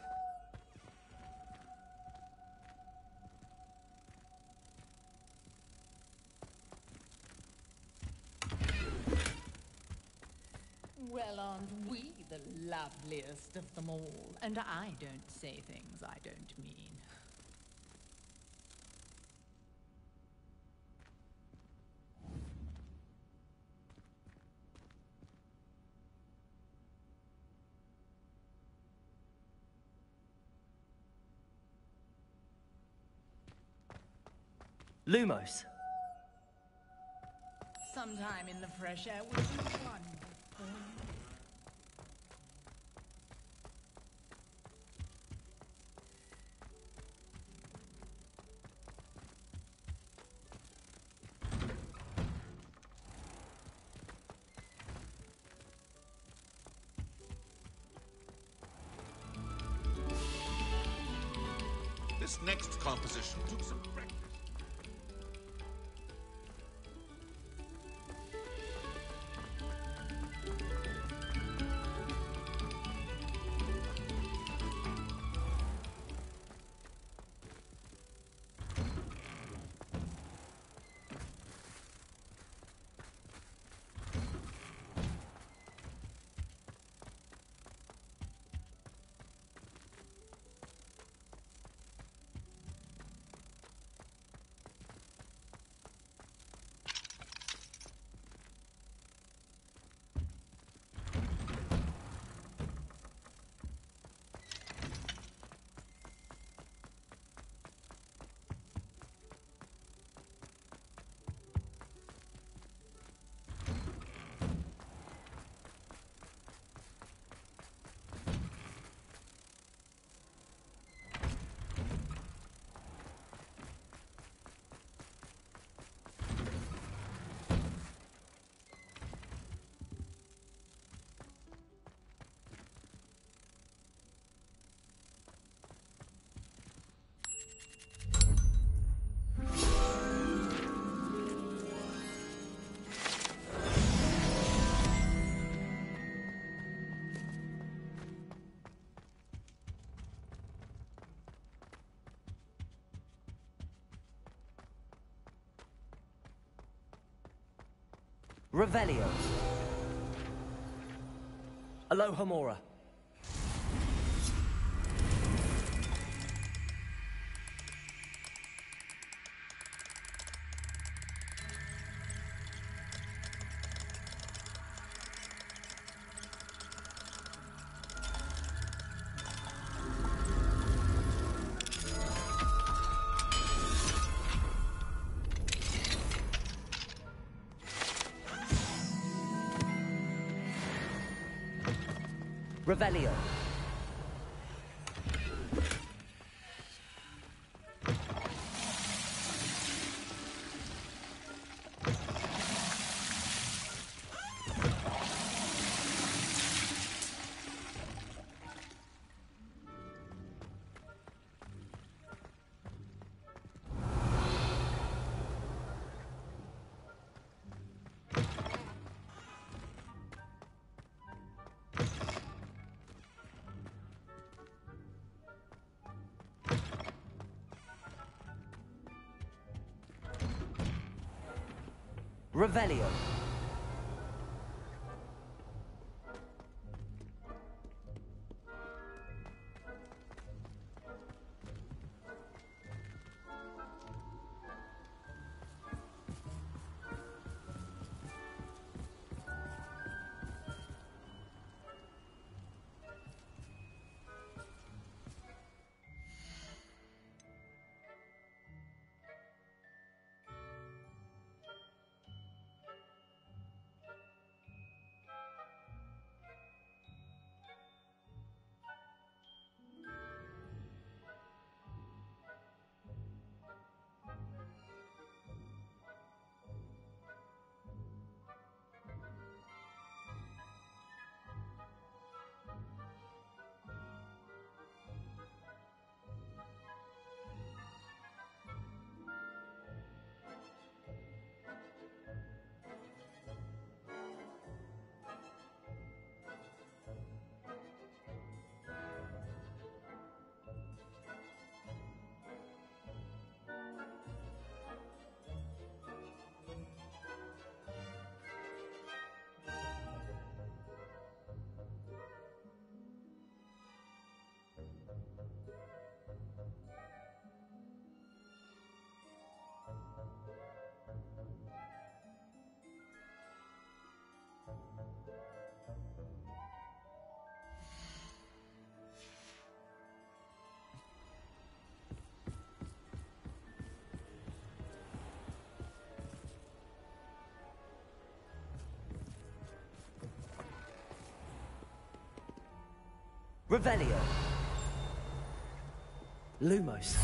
Well, aren't we the loveliest of them all? And I don't say things I don't mean. Lumos. Sometime in the fresh air would be wonderful. This next composition took some practice. Revelio. Alohomora. Revelio. Revelio. Revelio. Lumos.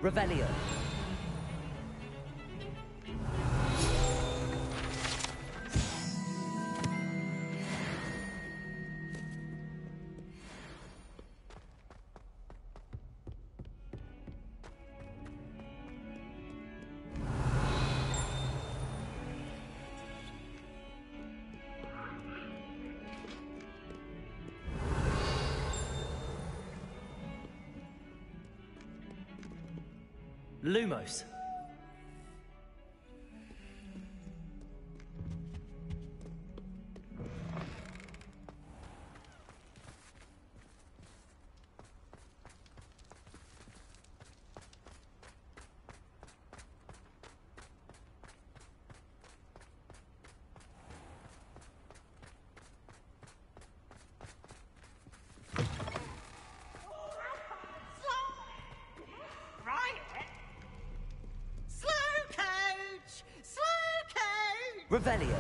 Revelio. Lumos. Revelio.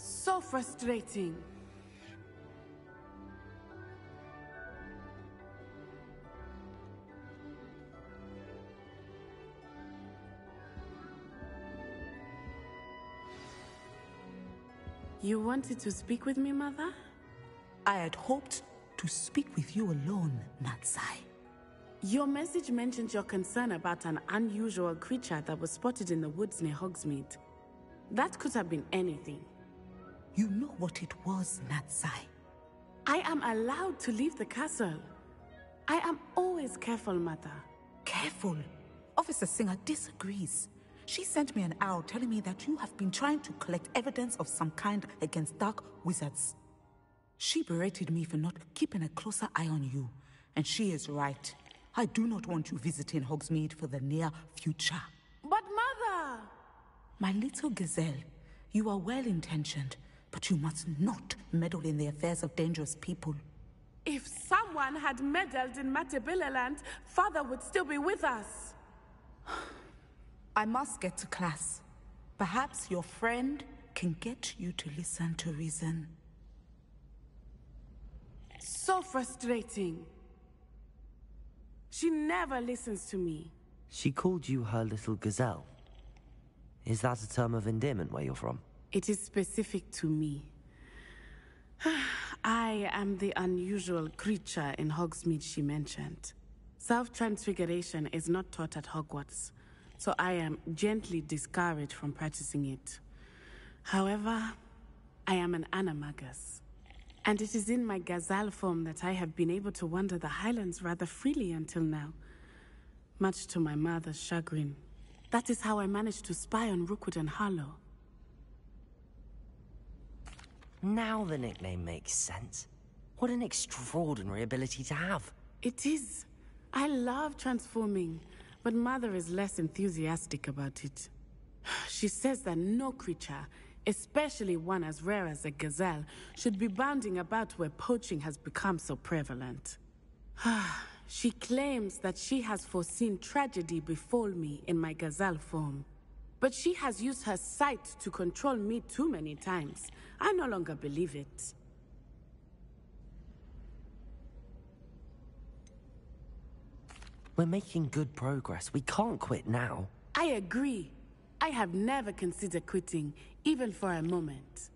So frustrating. You wanted to speak with me, Mother? I had hoped to speak with you alone, Natsai. Your message mentioned your concern about an unusual creature that was spotted in the woods near Hogsmeade. That could have been anything. You know what it was, Natsai. I am allowed to leave the castle. I am always careful, Mother. Careful? Officer Singer disagrees. She sent me an owl telling me that you have been trying to collect evidence of some kind against dark wizards. She berated me for not keeping a closer eye on you, and she is right. I do not want you visiting Hogsmeade for the near future. But Mother! My little gazelle, you are well-intentioned, but you must not meddle in the affairs of dangerous people. If someone had meddled in Matabeleland, Father would still be with us. I must get to class. Perhaps your friend can get you to listen to reason. So frustrating. She never listens to me. She called you her little gazelle. Is that a term of endearment where you're from? It is specific to me. I am the unusual creature in Hogsmeade she mentioned. Self-transfiguration is not taught at Hogwarts, so I am gently discouraged from practicing it. However, I am an animagus, and it is in my gazelle form that I have been able to wander the Highlands rather freely until now, much to my mother's chagrin. That is how I managed to spy on Rookwood and Harlow. Now the nickname makes sense. What an extraordinary ability to have. It is. I love transforming, but Mother is less enthusiastic about it. She says that no creature, especially one as rare as a gazelle, should be bounding about where poaching has become so prevalent. She claims that she has foreseen tragedy befall me in my gazelle form. But she has used her sight to control me too many times. I no longer believe it. We're making good progress. We can't quit now. I agree. I have never considered quitting, even for a moment.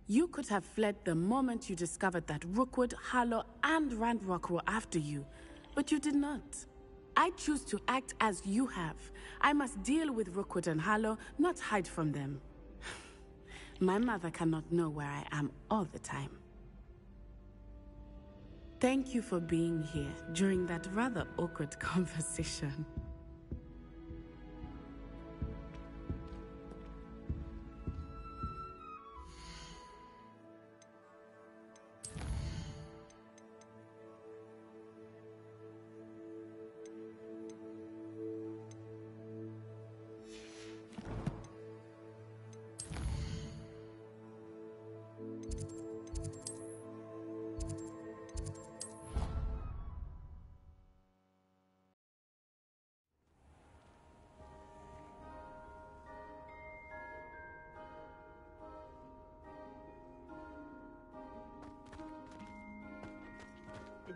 You could have fled the moment you discovered that Rookwood, Harlow, and Ranrock were after you, but you did not. I choose to act as you have. I must deal with Rookwood and Harlow, not hide from them. My mother cannot know where I am all the time. Thank you for being here during that rather awkward conversation.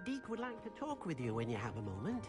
Deke would like to talk with you when you have a moment.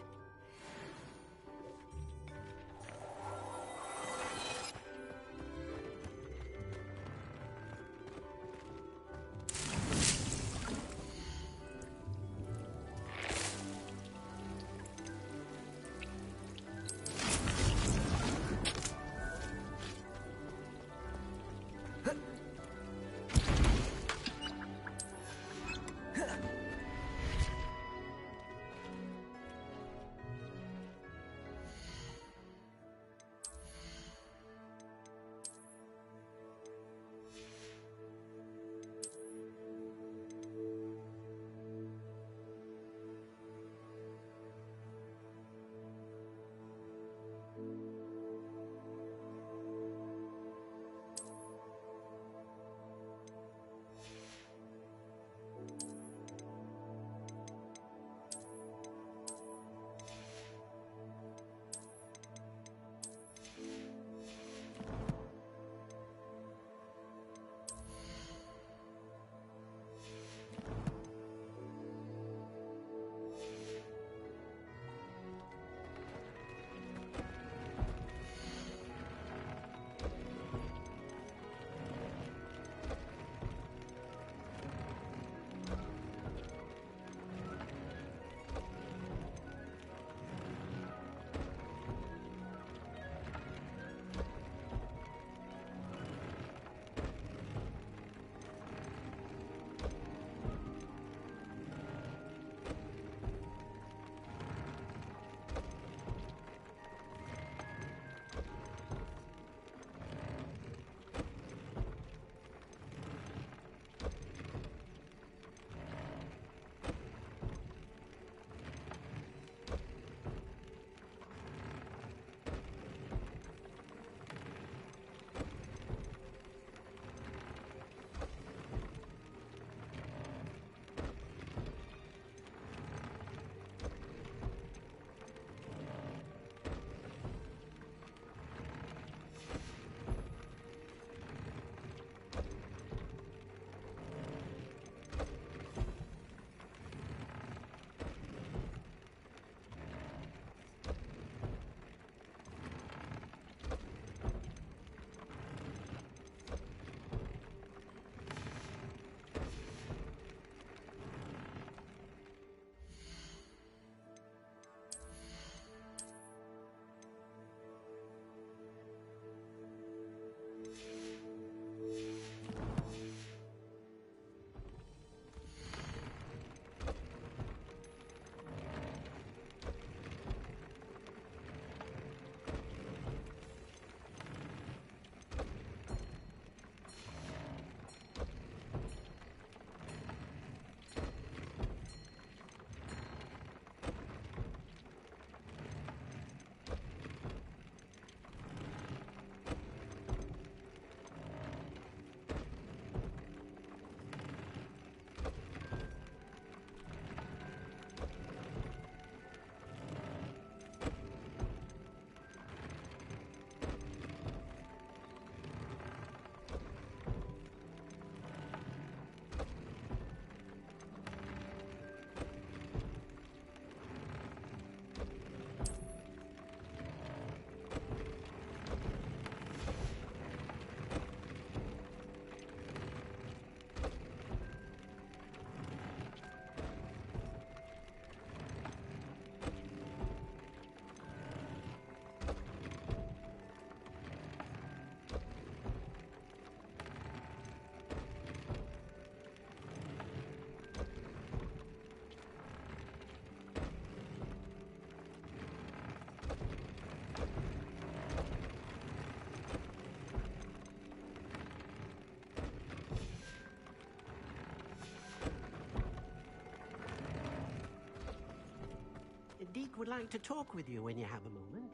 would like to talk with you when you have a moment.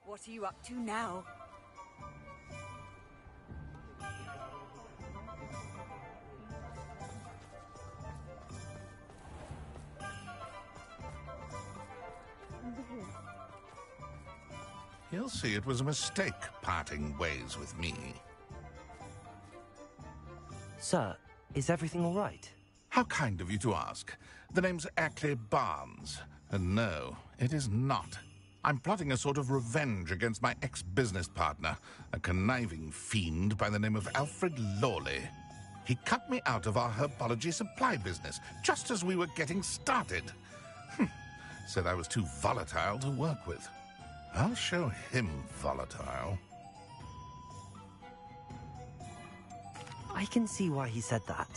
What are you up to now? He'll see it was a mistake parting ways with me. Sir, is everything all right? How kind of you to ask. The name's Ackley Barnes. And no, it is not. I'm plotting a sort of revenge against my ex-business partner, a conniving fiend by the name of Alfred Lawley. He cut me out of our herbology supply business just as we were getting started. Said I was too volatile to work with. I'll show him volatile. I can see why he said that.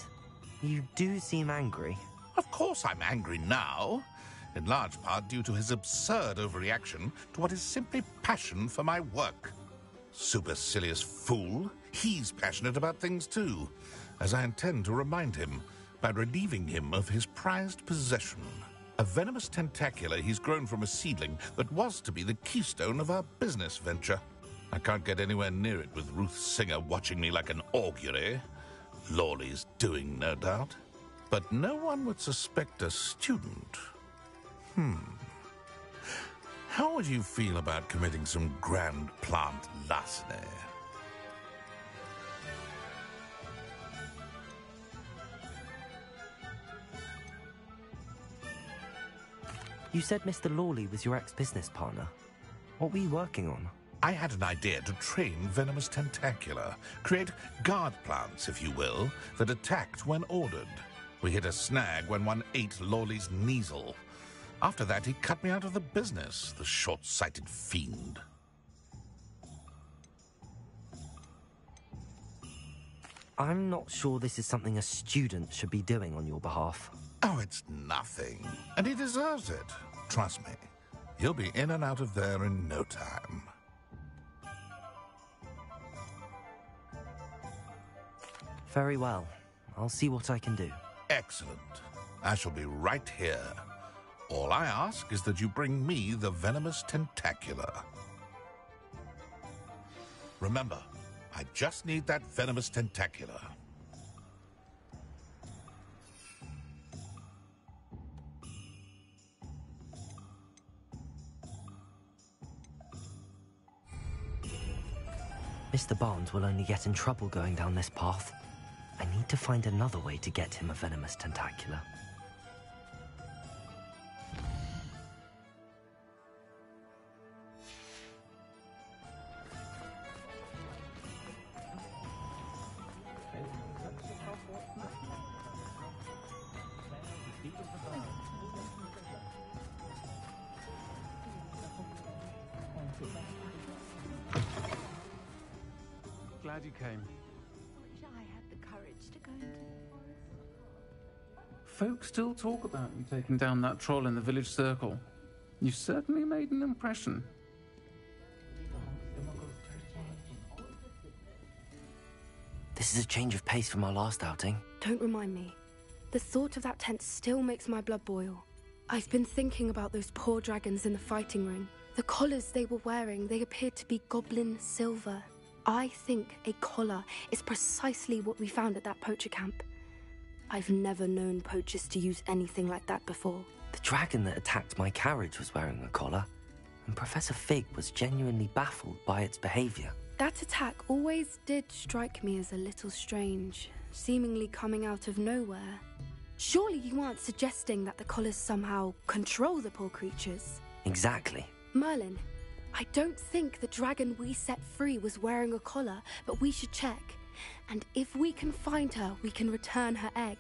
You do seem angry. Of course I'm angry now. In large part due to his absurd overreaction to what is simply passion for my work. Supercilious fool. He's passionate about things too, as I intend to remind him by relieving him of his prized possession. A venomous tentacula he's grown from a seedling that was to be the keystone of our business venture. I can't get anywhere near it with Ruth Singer watching me like an augury. Lawley's doing, no doubt. But no one would suspect a student. How would you feel about committing some grand plant larceny? You said Mr. Lawley was your ex-business partner. What were you working on? I had an idea to train venomous tentacula, create guard plants, if you will, that attacked when ordered. We hit a snag when one ate Lawley's Kneasel. After that, he cut me out of the business, the short-sighted fiend. I'm not sure this is something a student should be doing on your behalf. Oh, it's nothing. And he deserves it. Trust me. He'll be in and out of there in no time. Very well. I'll see what I can do. Excellent. I shall be right here. All I ask is that you bring me the venomous tentacula. Remember, I just need that venomous tentacula. Mr. Barnes will only get in trouble going down this path. I need to find another way to get him a venomous tentacula. Glad you came. Wish I had the courage to go into the forest. Folk still talk about you taking down that troll in the village circle. You certainly made an impression. This is a change of pace from our last outing. Don't remind me. The thought of that tent still makes my blood boil. I've been thinking about those poor dragons in the fighting ring. The collars they were wearing, they appeared to be goblin silver. I think a collar is precisely what we found at that poacher camp. I've never known poachers to use anything like that before. The dragon that attacked my carriage was wearing a collar, and Professor Fig was genuinely baffled by its behavior. That attack always did strike me as a little strange, seemingly coming out of nowhere. Surely you aren't suggesting that the collars somehow control the poor creatures? Exactly. Merlin, I don't think the dragon we set free was wearing a collar, but we should check. And if we can find her, we can return her egg.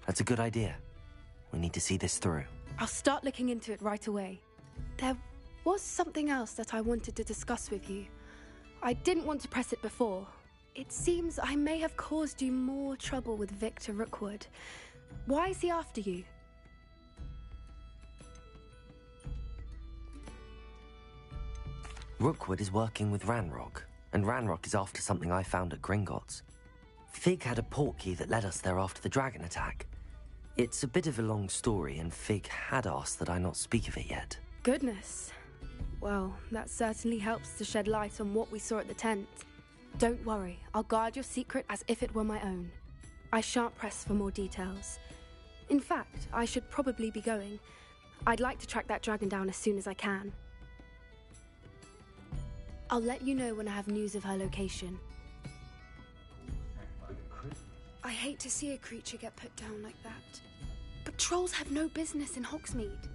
That's a good idea. We need to see this through. I'll start looking into it right away. There was something else that I wanted to discuss with you. I didn't want to press it before. It seems I may have caused you more trouble with Victor Rookwood. Why is he after you? Rookwood is working with Ranrock, and Ranrock is after something I found at Gringotts. Fig had a portkey that led us there after the dragon attack. It's a bit of a long story, and Fig had asked that I not speak of it yet. Goodness. Well, that certainly helps to shed light on what we saw at the tent. Don't worry, I'll guard your secret as if it were my own. I shan't press for more details. In fact, I should probably be going. I'd like to track that dragon down as soon as I can. I'll let you know when I have news of her location. I hate to see a creature get put down like that. But trolls have no business in Hogsmeade.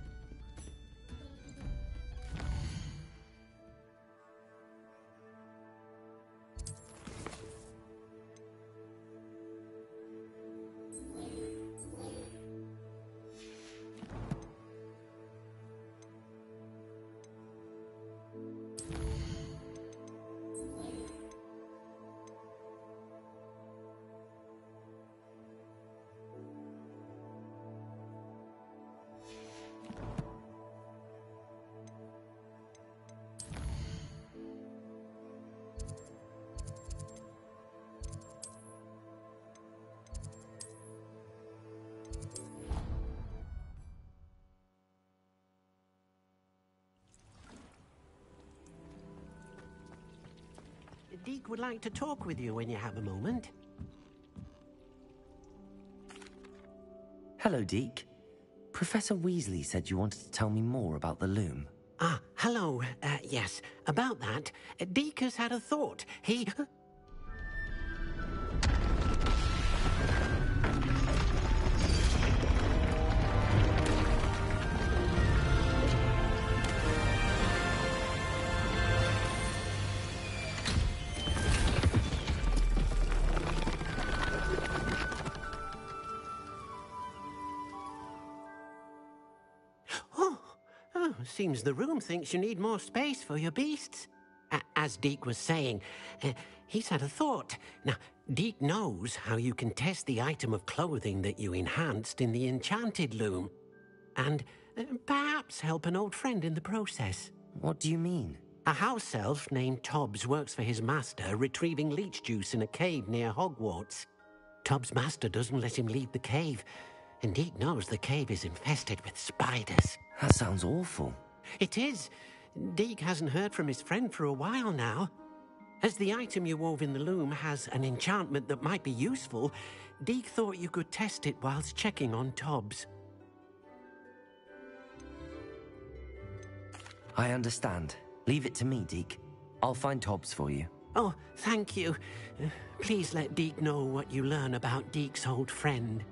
Deke would like to talk with you when you have a moment. Hello, Deke. Professor Weasley said you wanted to tell me more about the loom. Ah, hello. Yes, about that. Deke has had a thought. He... Seems the room thinks you need more space for your beasts. As Deke was saying, he's had a thought. Now, Deke knows how you can test the item of clothing that you enhanced in the enchanted loom. And perhaps help an old friend in the process. What do you mean? A house elf named Tobbs works for his master, retrieving leech juice in a cave near Hogwarts. Tobbs' master doesn't let him leave the cave, and Deke knows the cave is infested with spiders. That sounds awful. It is. Deke hasn't heard from his friend for a while now. As the item you wove in the loom has an enchantment that might be useful, Deke thought you could test it whilst checking on Tobbs. I understand. Leave it to me, Deke. I'll find Tobbs for you. Oh, thank you. Please let Deke know what you learn about Deke's old friend.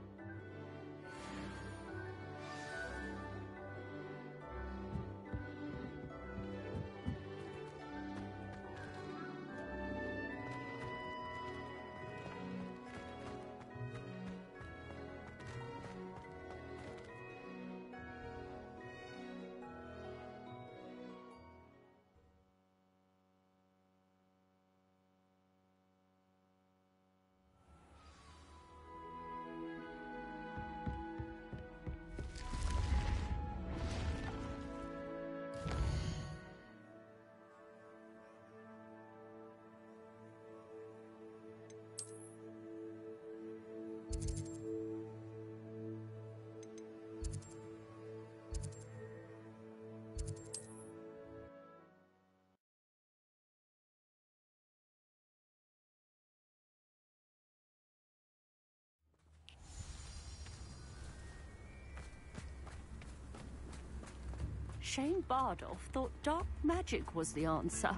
Shane Bardolph thought dark magic was the answer.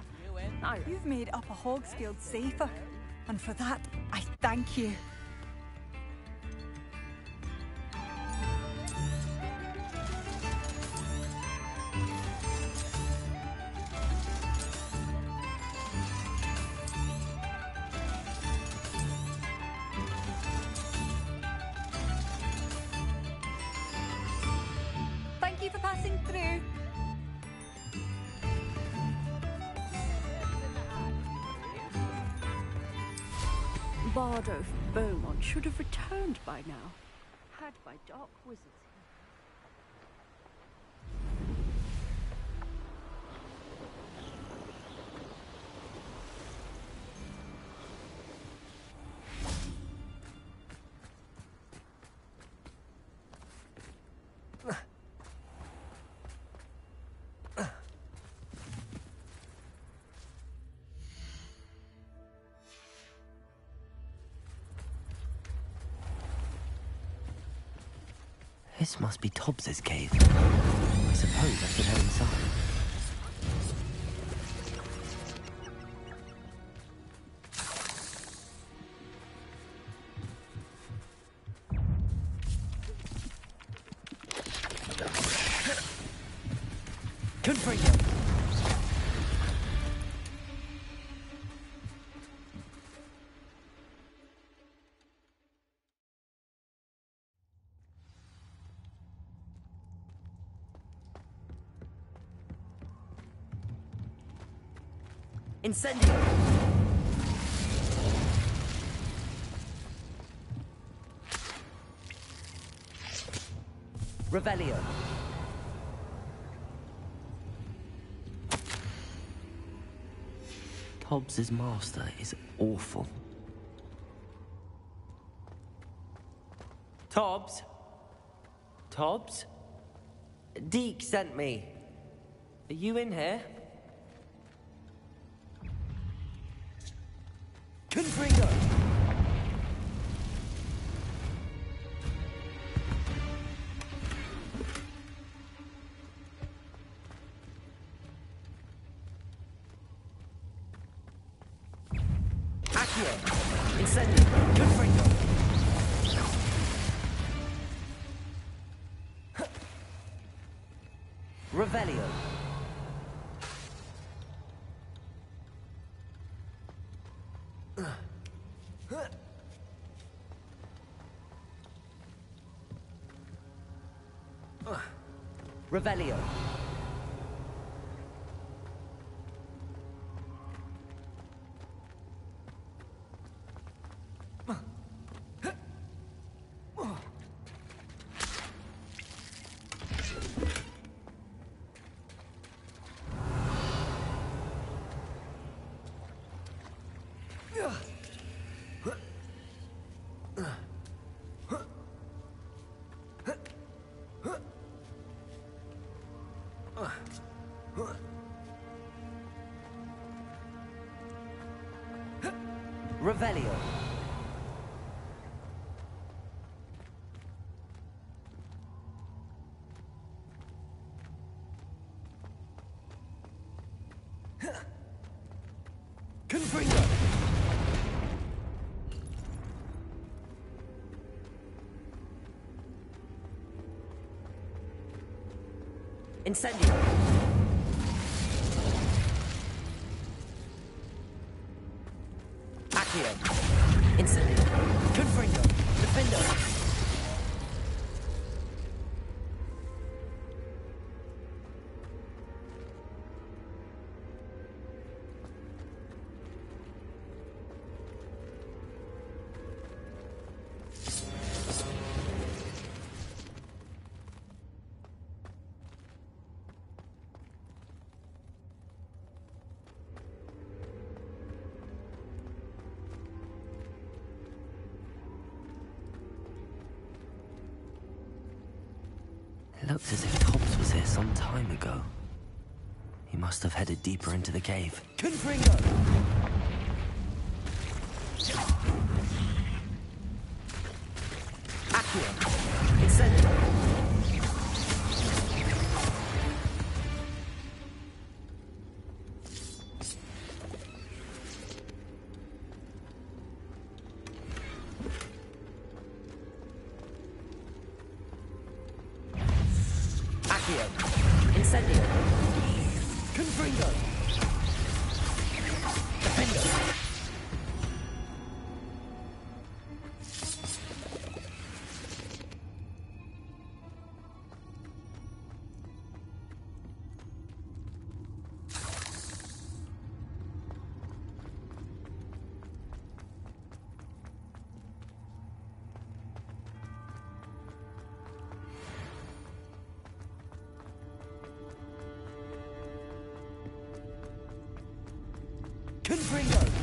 You've made Upper Hogsfield safer, and for that, I thank you. Bardo of Beaumont should have returned by now, had by dark wizards. This must be Tobbs's cave. I suppose I should head inside. Confringo! Incendio! Revelio! Tobbs's master is awful. Tobbs? Tobbs? Deke sent me. Are you in here? Confringo! Accio! Incendio! Confringo! Revelio! Revelio. Revelio. Confringo. Incendio. Accio. Incendio. Confringo. Defendo. It looks as if Tobbs was here some time ago. He must have headed deeper into the cave. Confringo! Accio! Incendio! Incendio! Confringo! Defendo! Confringo!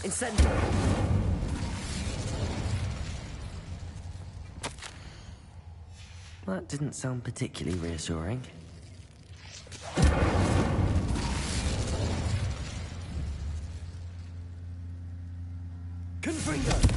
Incendio! That didn't sound particularly reassuring. Confringo!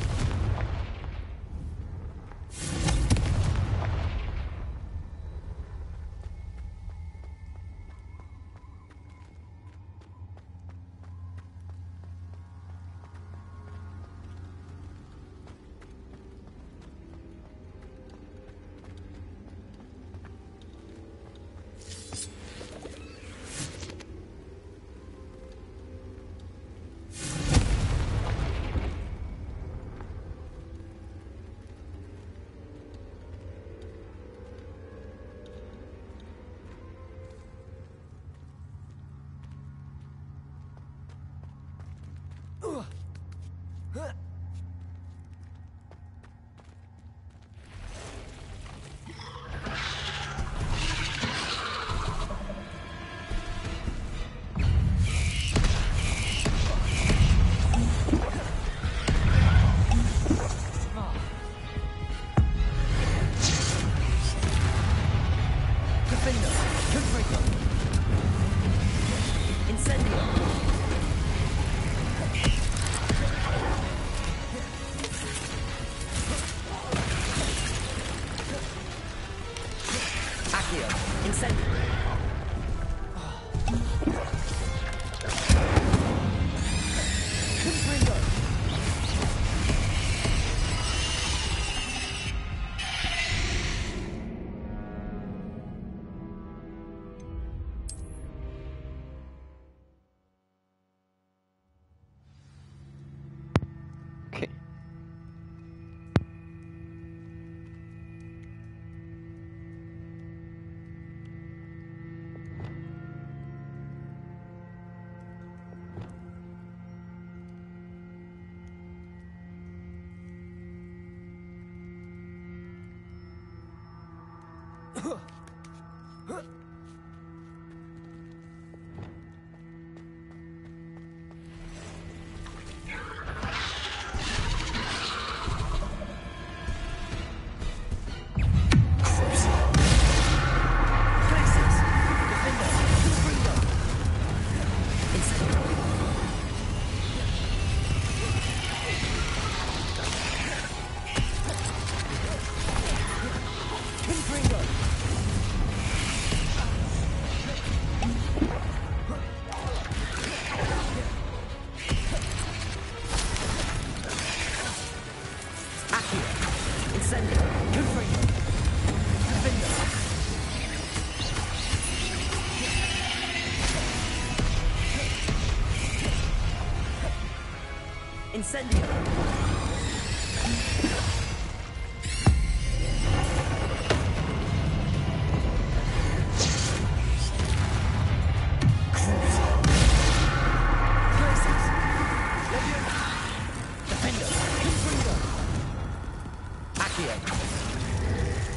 Incendio!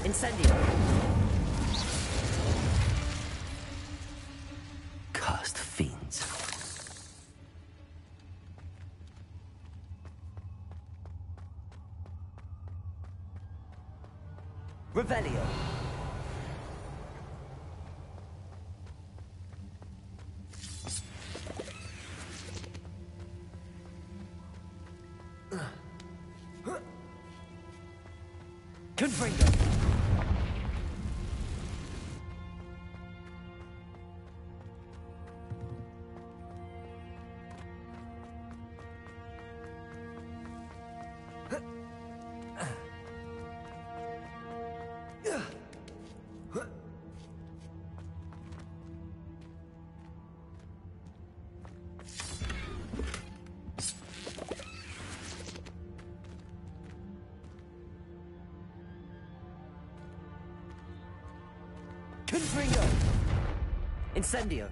Incendio! Cursed fiends. Revelio. Confringo. Confringo! Incendio!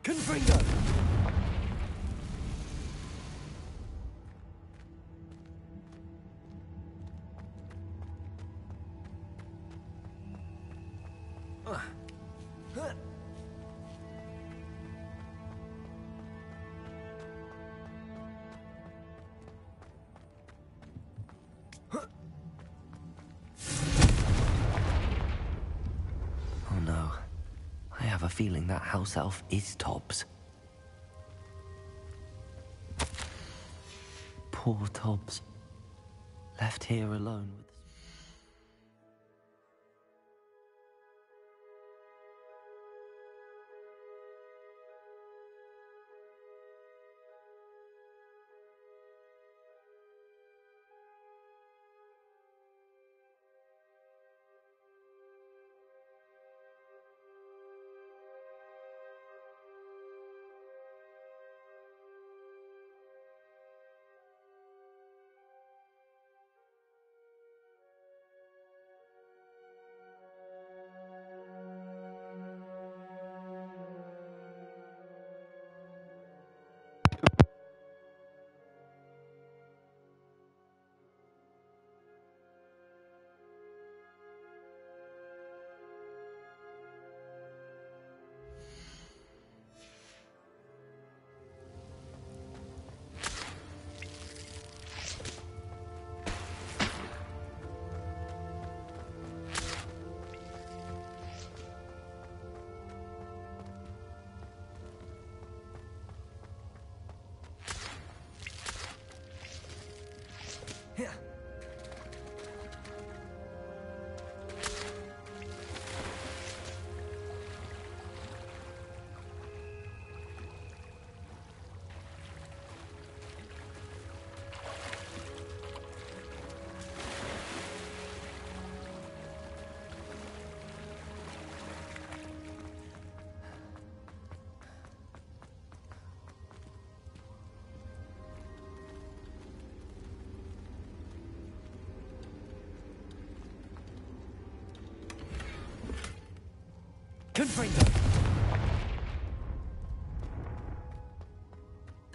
Confringo! Oh no. I have a feeling that house elf is Tobbs. Poor Tobbs. Left here alone with...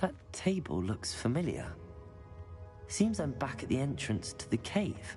That table looks familiar. Seems I'm back at the entrance to the cave.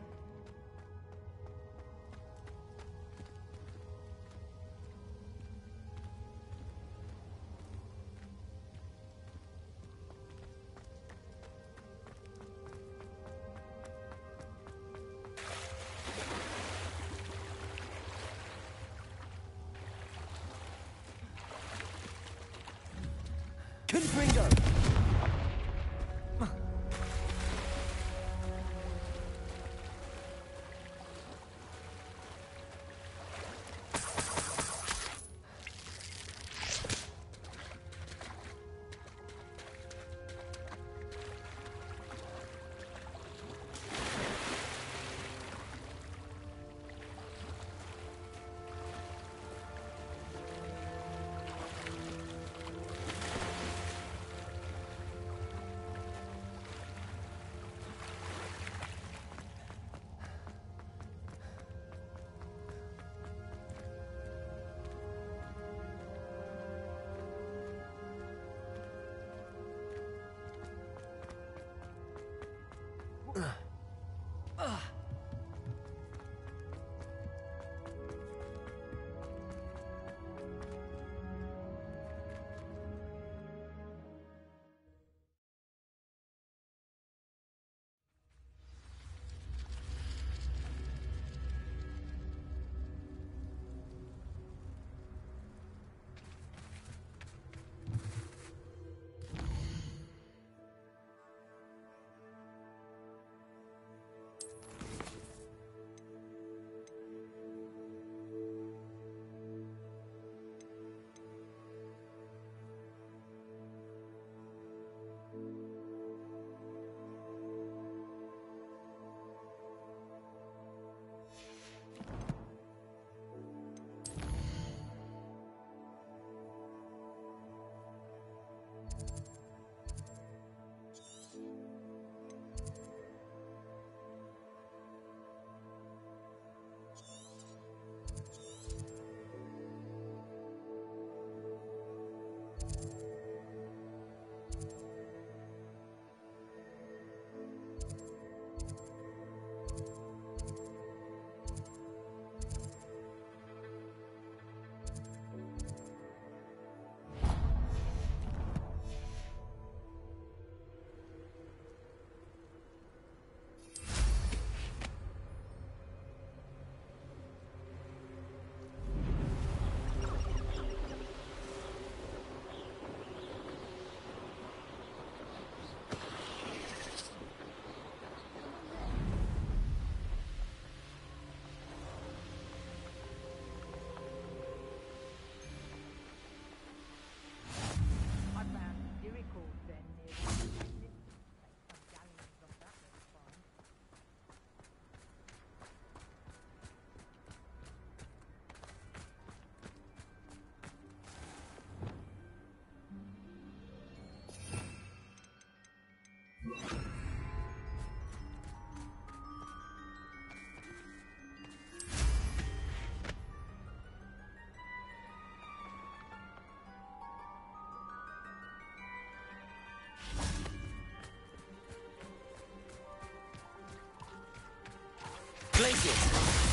Glaciers!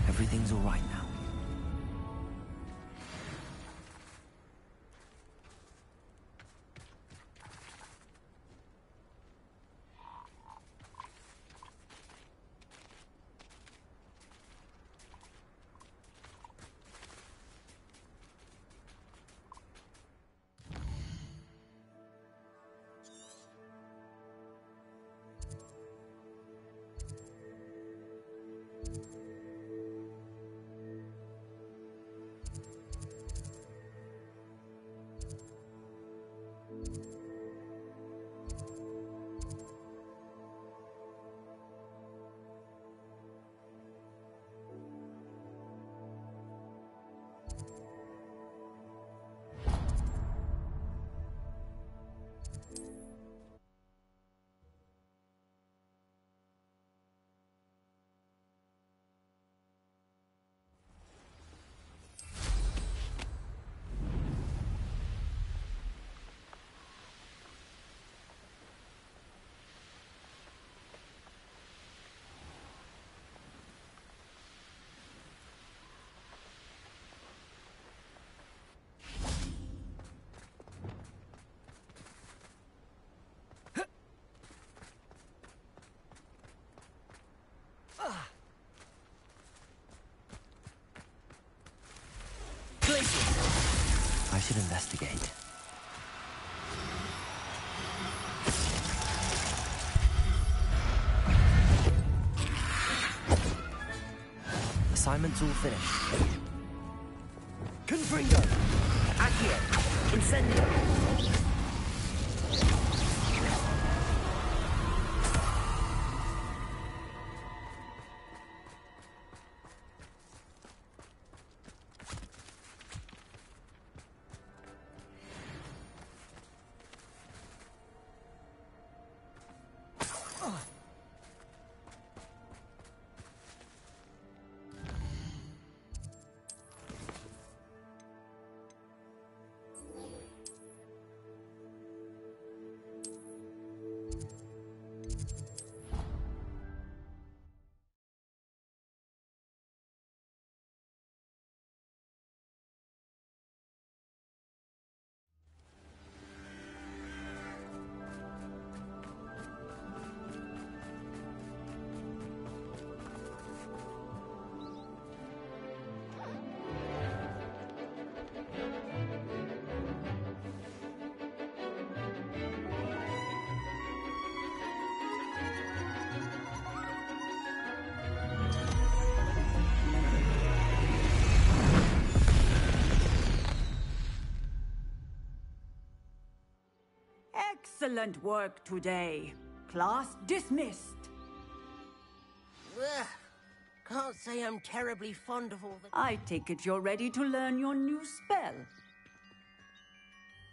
Everything's all right now. should investigate. Assignment's all finished. Confringo! Accio! Incendio! Excellent work today. Class dismissed. Ugh. Can't say I'm terribly fond of all the... I take it you're ready to learn your new spell.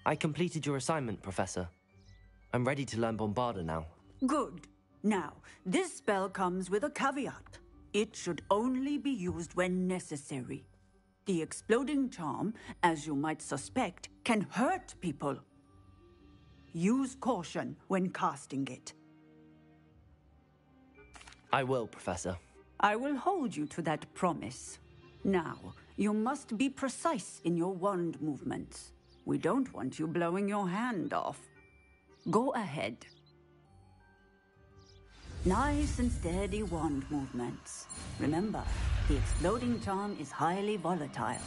I completed your assignment, Professor. I'm ready to learn Bombarda now. Good. Now, this spell comes with a caveat. It should only be used when necessary. The exploding charm, as you might suspect, can hurt people. Use caution when casting it. I will, Professor. I will hold you to that promise. Now, you must be precise in your wand movements. We don't want you blowing your hand off. Go ahead. Nice and steady wand movements. Remember, the exploding charm is highly volatile.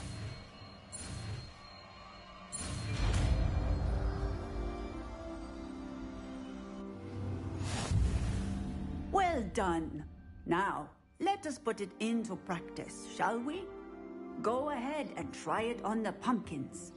Well done. Now, let us put it into practice, shall we? Go ahead and try it on the pumpkins.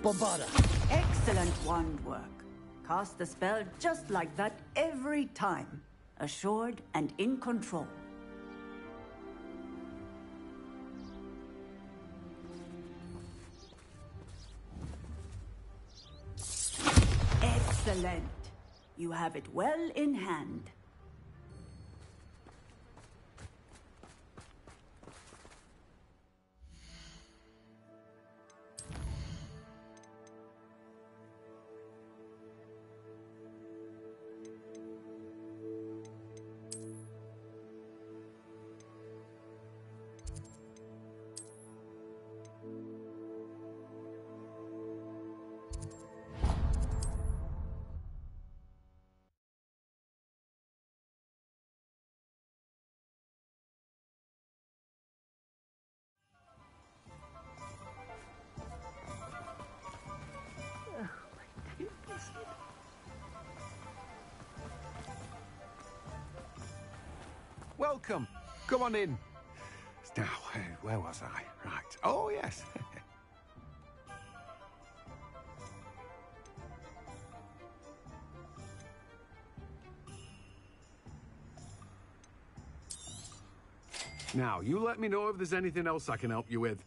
Bombarda! Excellent wand work. Cast the spell just like that every time. Assured and in control. Excellent. You have it well in hand. welcome. Come on in. Now, where was I? Right. Oh, yes. Now, you let me know if there's anything else I can help you with.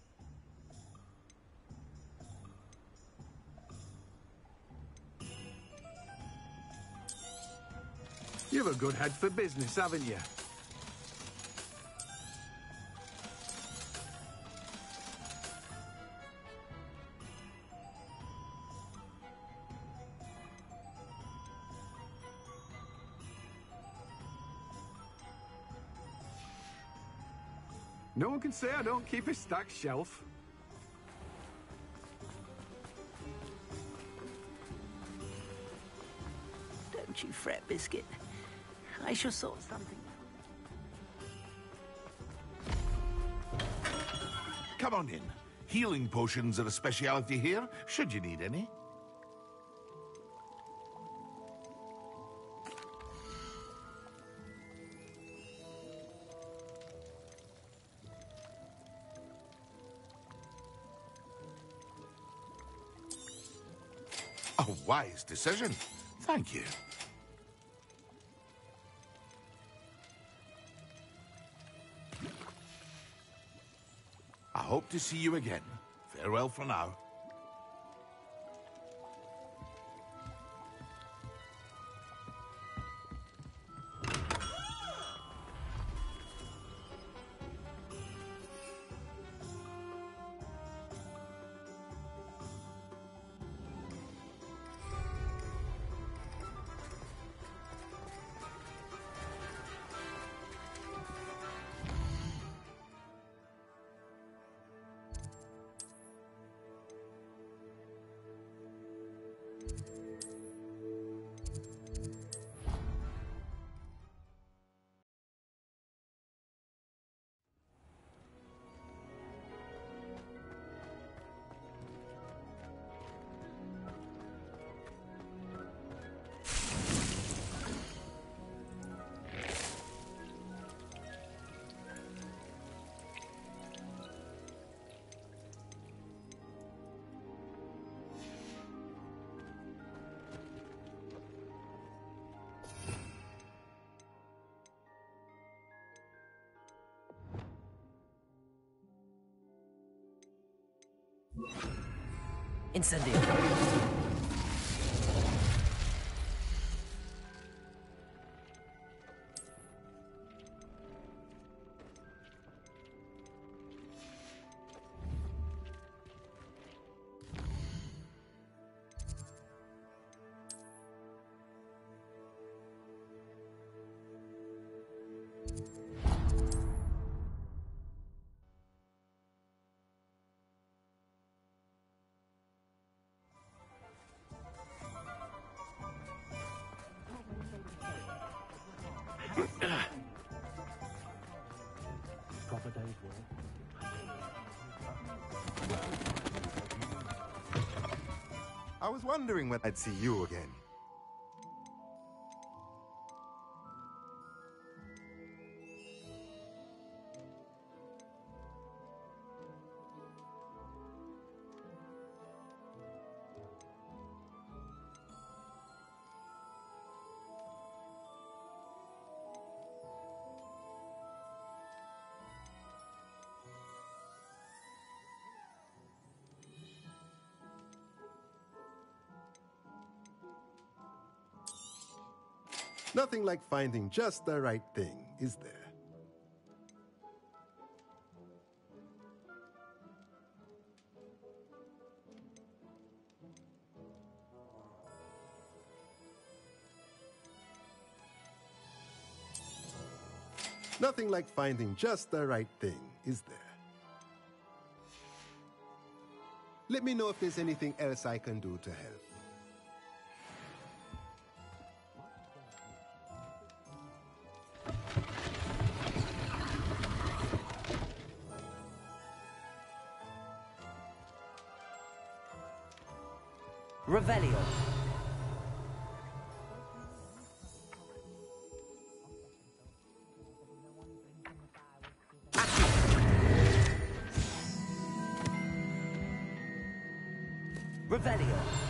You've a good head for business, haven't you? No one can say I don't keep a stacked shelf. Don't you fret, Biscuit. I shall sort something. Come on in. Healing potions are a speciality here, should you need any. A wise decision. Thank you. I hope to see you again. Farewell for now. Incendio. Proper day's work. I was wondering when I'd see you again. Nothing like finding just the right thing, is there? Nothing like finding just the right thing, is there? Let me know if there's anything else I can do to help. Revelio. Revelio.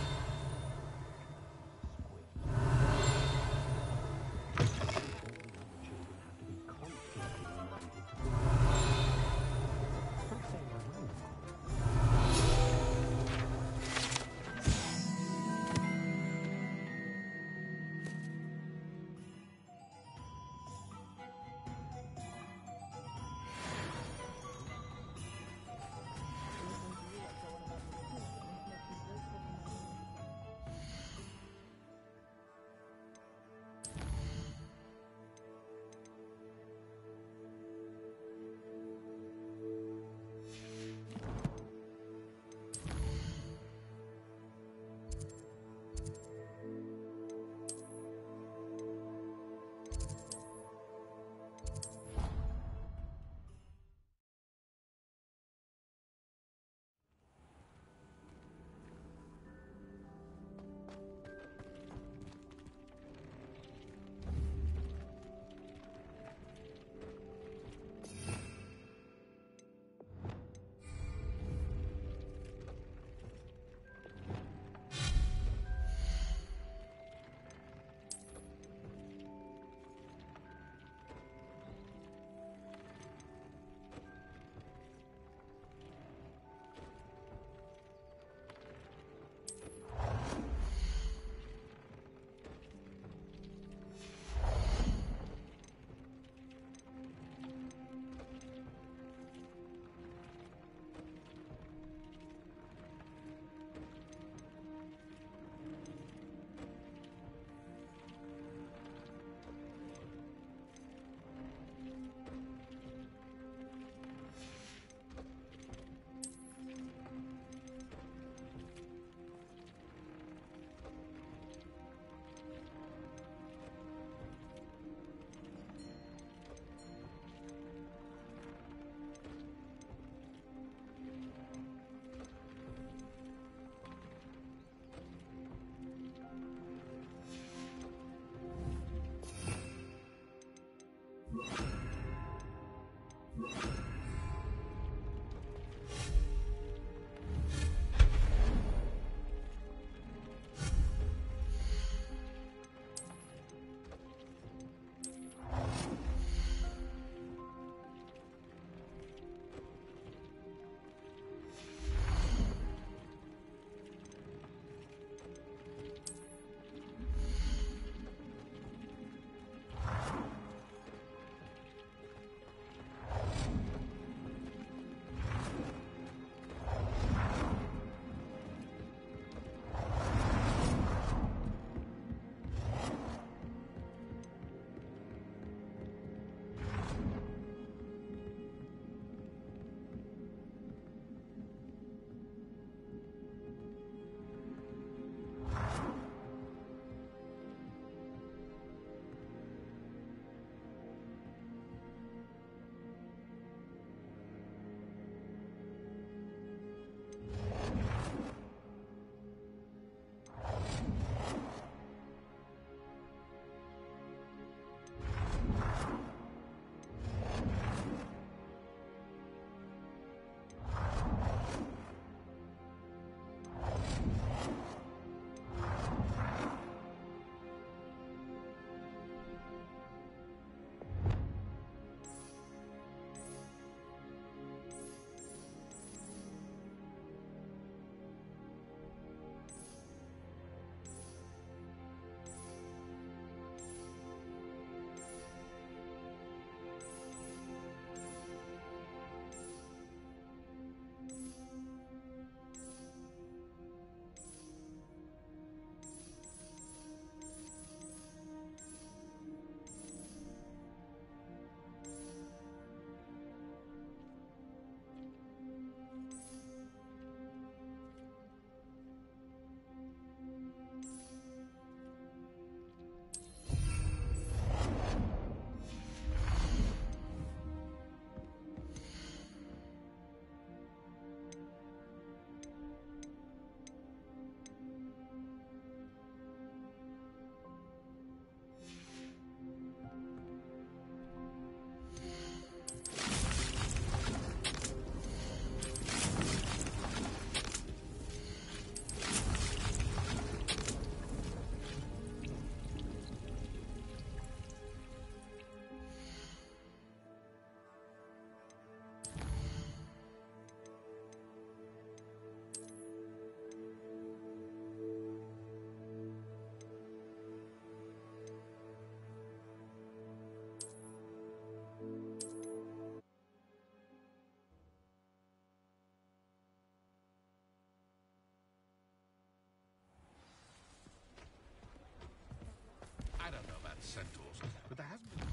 hasn't been.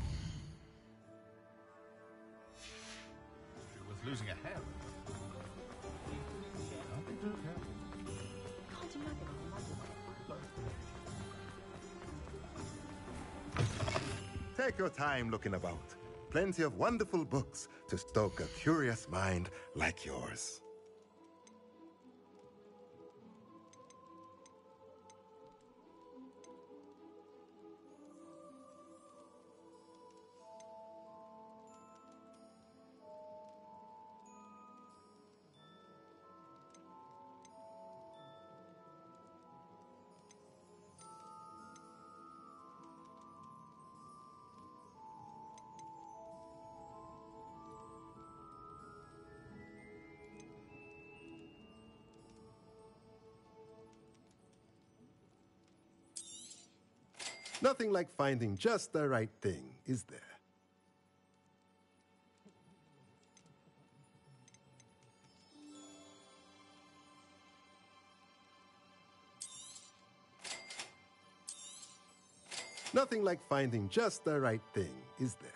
She was losing a hair. Can't be too careful. Can't imagine. Take your time looking about. Plenty of wonderful books to stoke a curious mind like yours. Nothing like finding just the right thing, is there? Nothing like finding just the right thing, is there?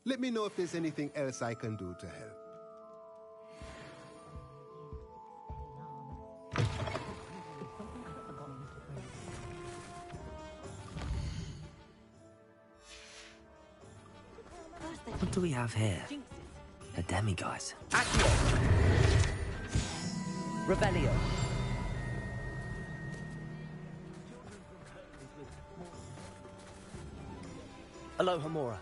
Let me know if there's anything else I can do to help. What do we have here? A demiguise. Revelio. Alohomora.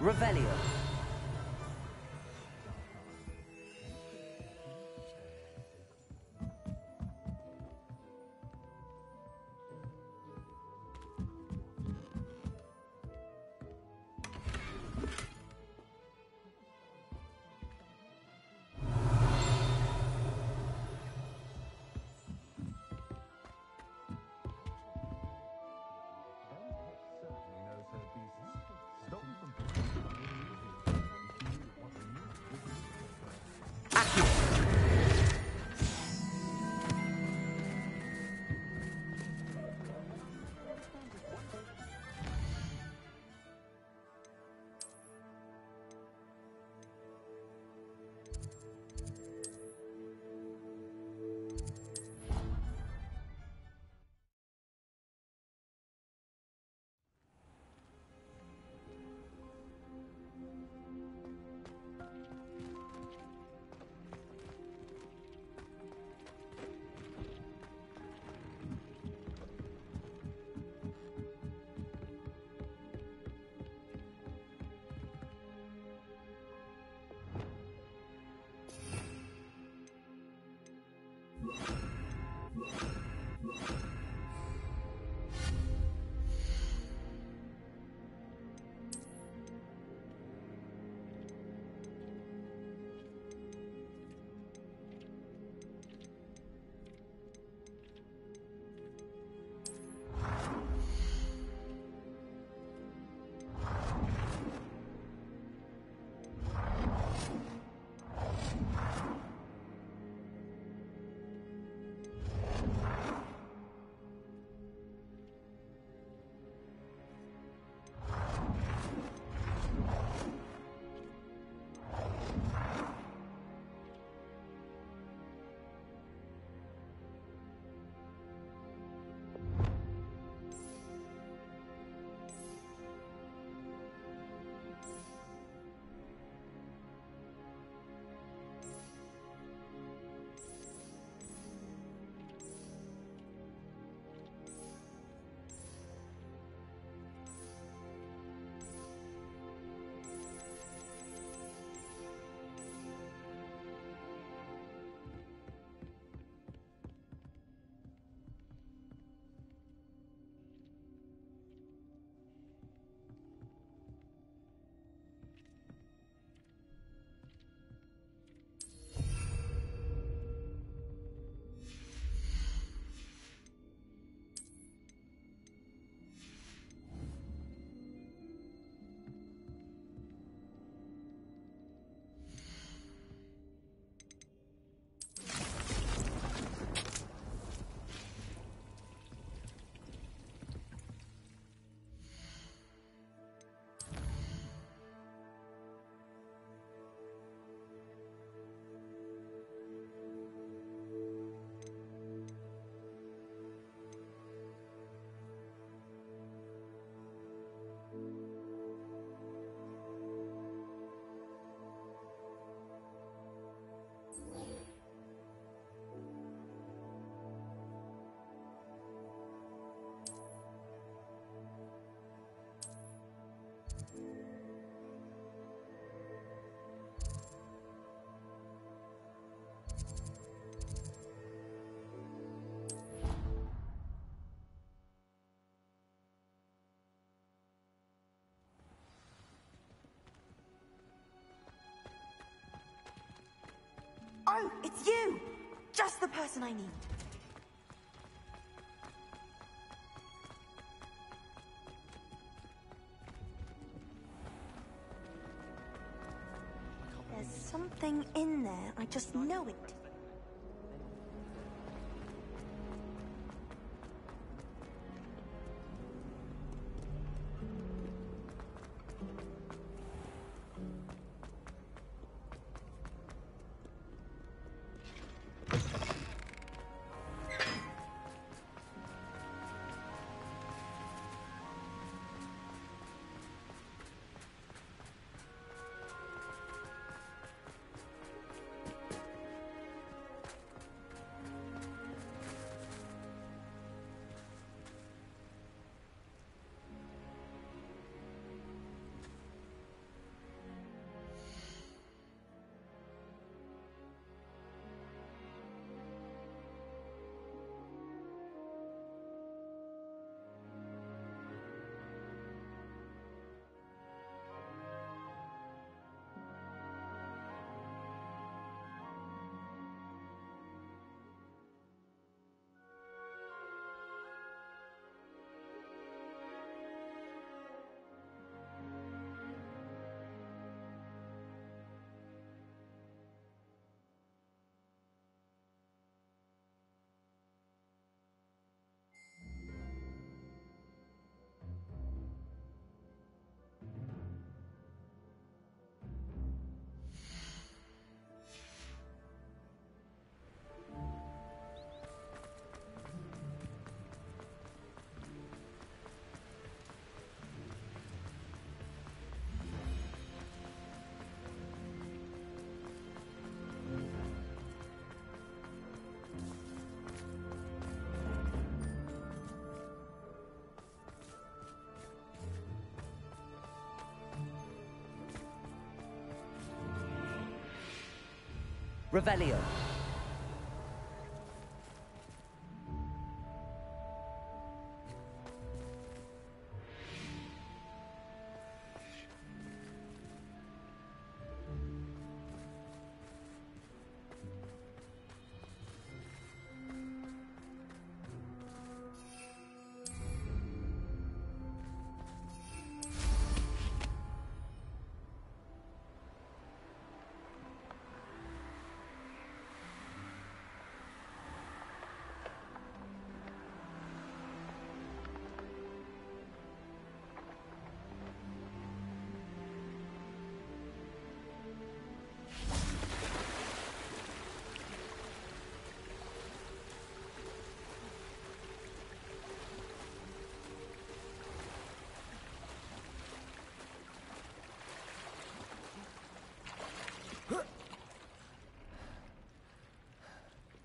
Revelio. it's you! Just the person I need. There's something in there. I just know it. Revelio.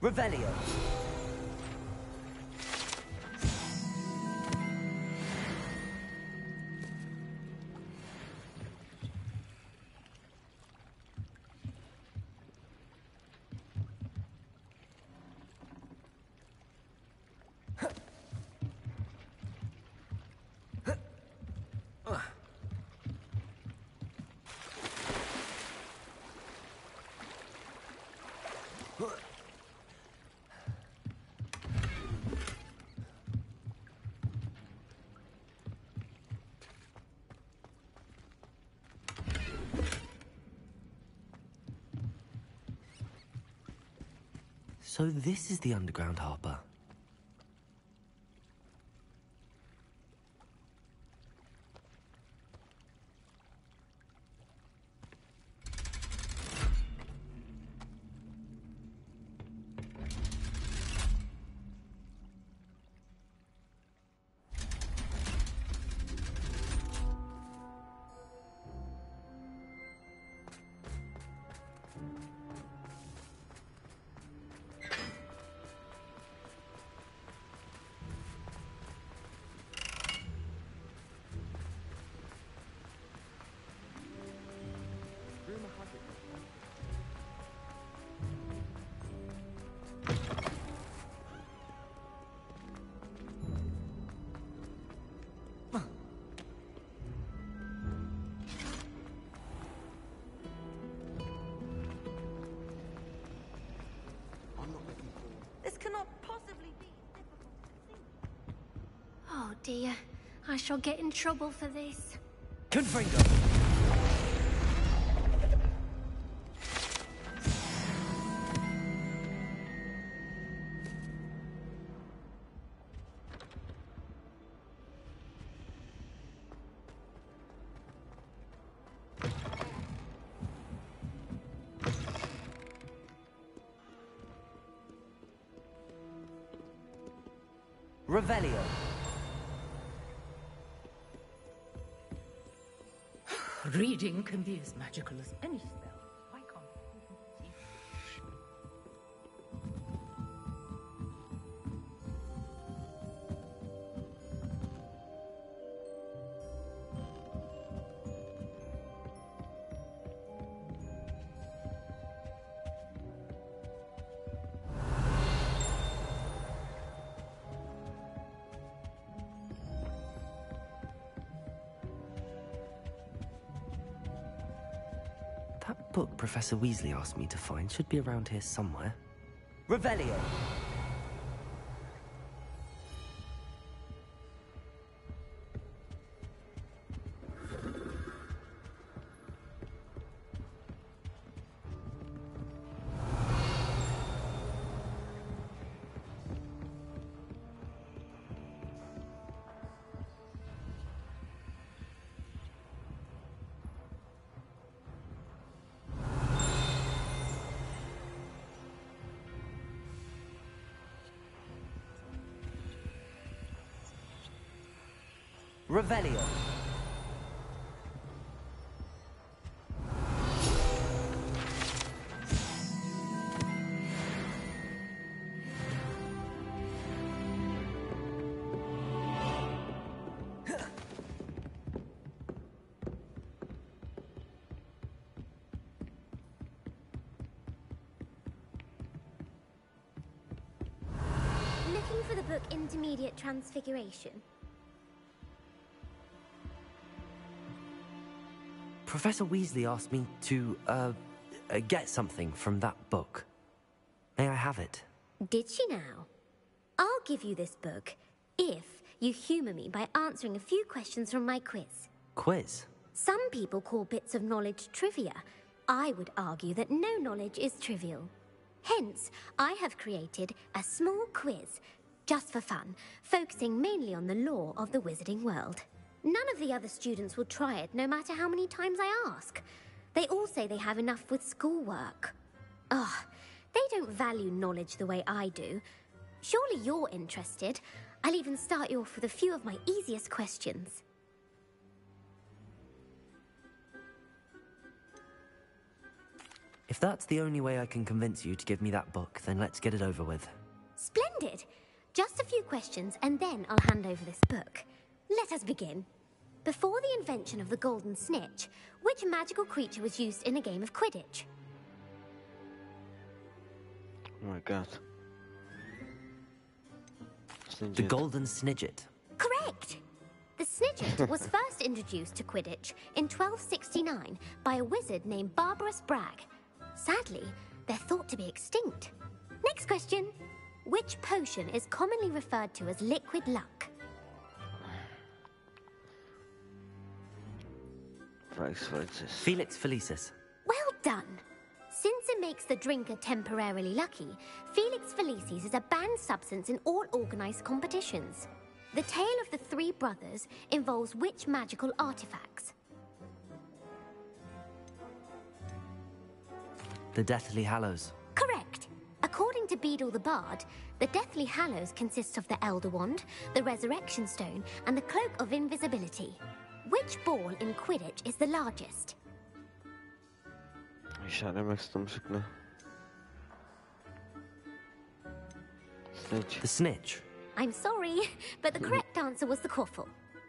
Revelio. So this is the underground harbour. dear. I shall get in trouble for this. Confringo! Revelio. Reading can be as magical as any spell. Why can't it? That book Professor Weasley asked me to find should be around here somewhere. Revelio! Revelio. Looking for the book Intermediate Transfiguration? Professor Weasley asked me to, get something from that book. May I have it? Did she now? I'll give you this book if you humour me by answering a few questions from my quiz. Quiz? Some people call bits of knowledge trivia. I would argue that no knowledge is trivial. Hence, I have created a small quiz, just for fun, focusing mainly on the lore of the wizarding world. None of the other students will try it, no matter how many times I ask. They all say they have enough with schoolwork. Ugh, they don't value knowledge the way I do. Surely you're interested. I'll even start you off with a few of my easiest questions. If that's the only way I can convince you to give me that book, then let's get it over with. Splendid! Just a few questions, and then I'll hand over this book. Let us begin. Before the invention of the golden snitch, which magical creature was used in a game of Quidditch? Oh my god. The golden snidget. Correct! The snidget was first introduced to Quidditch in 1269 by a wizard named Barbarous Bragg. Sadly, they're thought to be extinct. Next question. Which potion is commonly referred to as liquid luck? Felix Felicis. Well done. Since it makes the drinker temporarily lucky, Felix Felicis is a banned substance in all organised competitions. The tale of the three brothers involves which magical artifacts? The Deathly Hallows. Correct. According to Beadle the Bard, the Deathly Hallows consists of the Elder Wand, the Resurrection Stone, and the Cloak of Invisibility. Which ball in Quidditch is the largest? The snitch. I'm sorry, but the correct answer was the quaffle.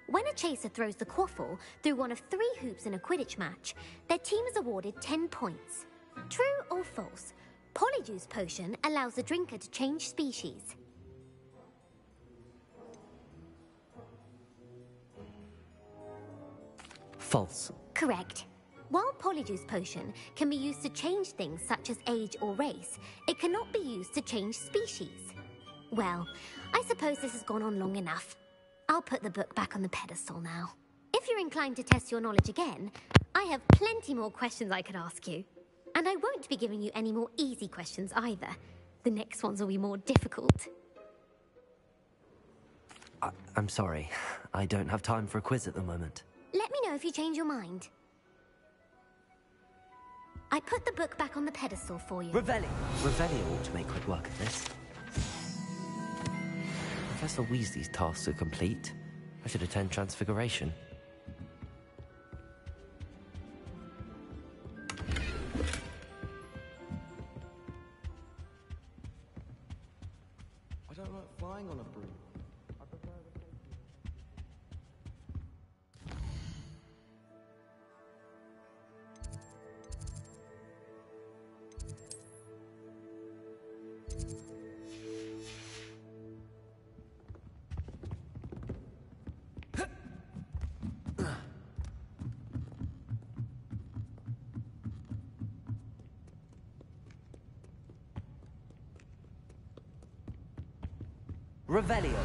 When a chaser throws the quaffle through one of 3 hoops in a Quidditch match, their team is awarded 10 points. True or false? Polyjuice Potion allows the drinker to change species. False. Correct. While Polyjuice Potion can be used to change things such as age or race, it cannot be used to change species. Well, I suppose this has gone on long enough. I'll put the book back on the pedestal now. If you're inclined to test your knowledge again, I have plenty more questions I could ask you. And I won't be giving you any more easy questions either. The next ones will be more difficult. I'm sorry. I don't have time for a quiz at the moment. Let me know if you change your mind. I put the book back on the pedestal for you. Revelio ought to make quick work of this. Professor Weasley's tasks are complete. I should attend Transfiguration. I don't like flying on a broom. Revelio.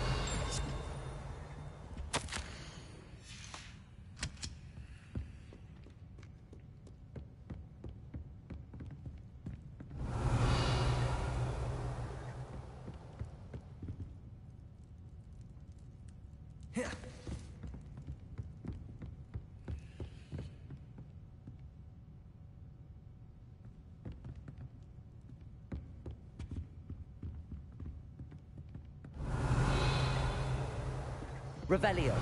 Revelio.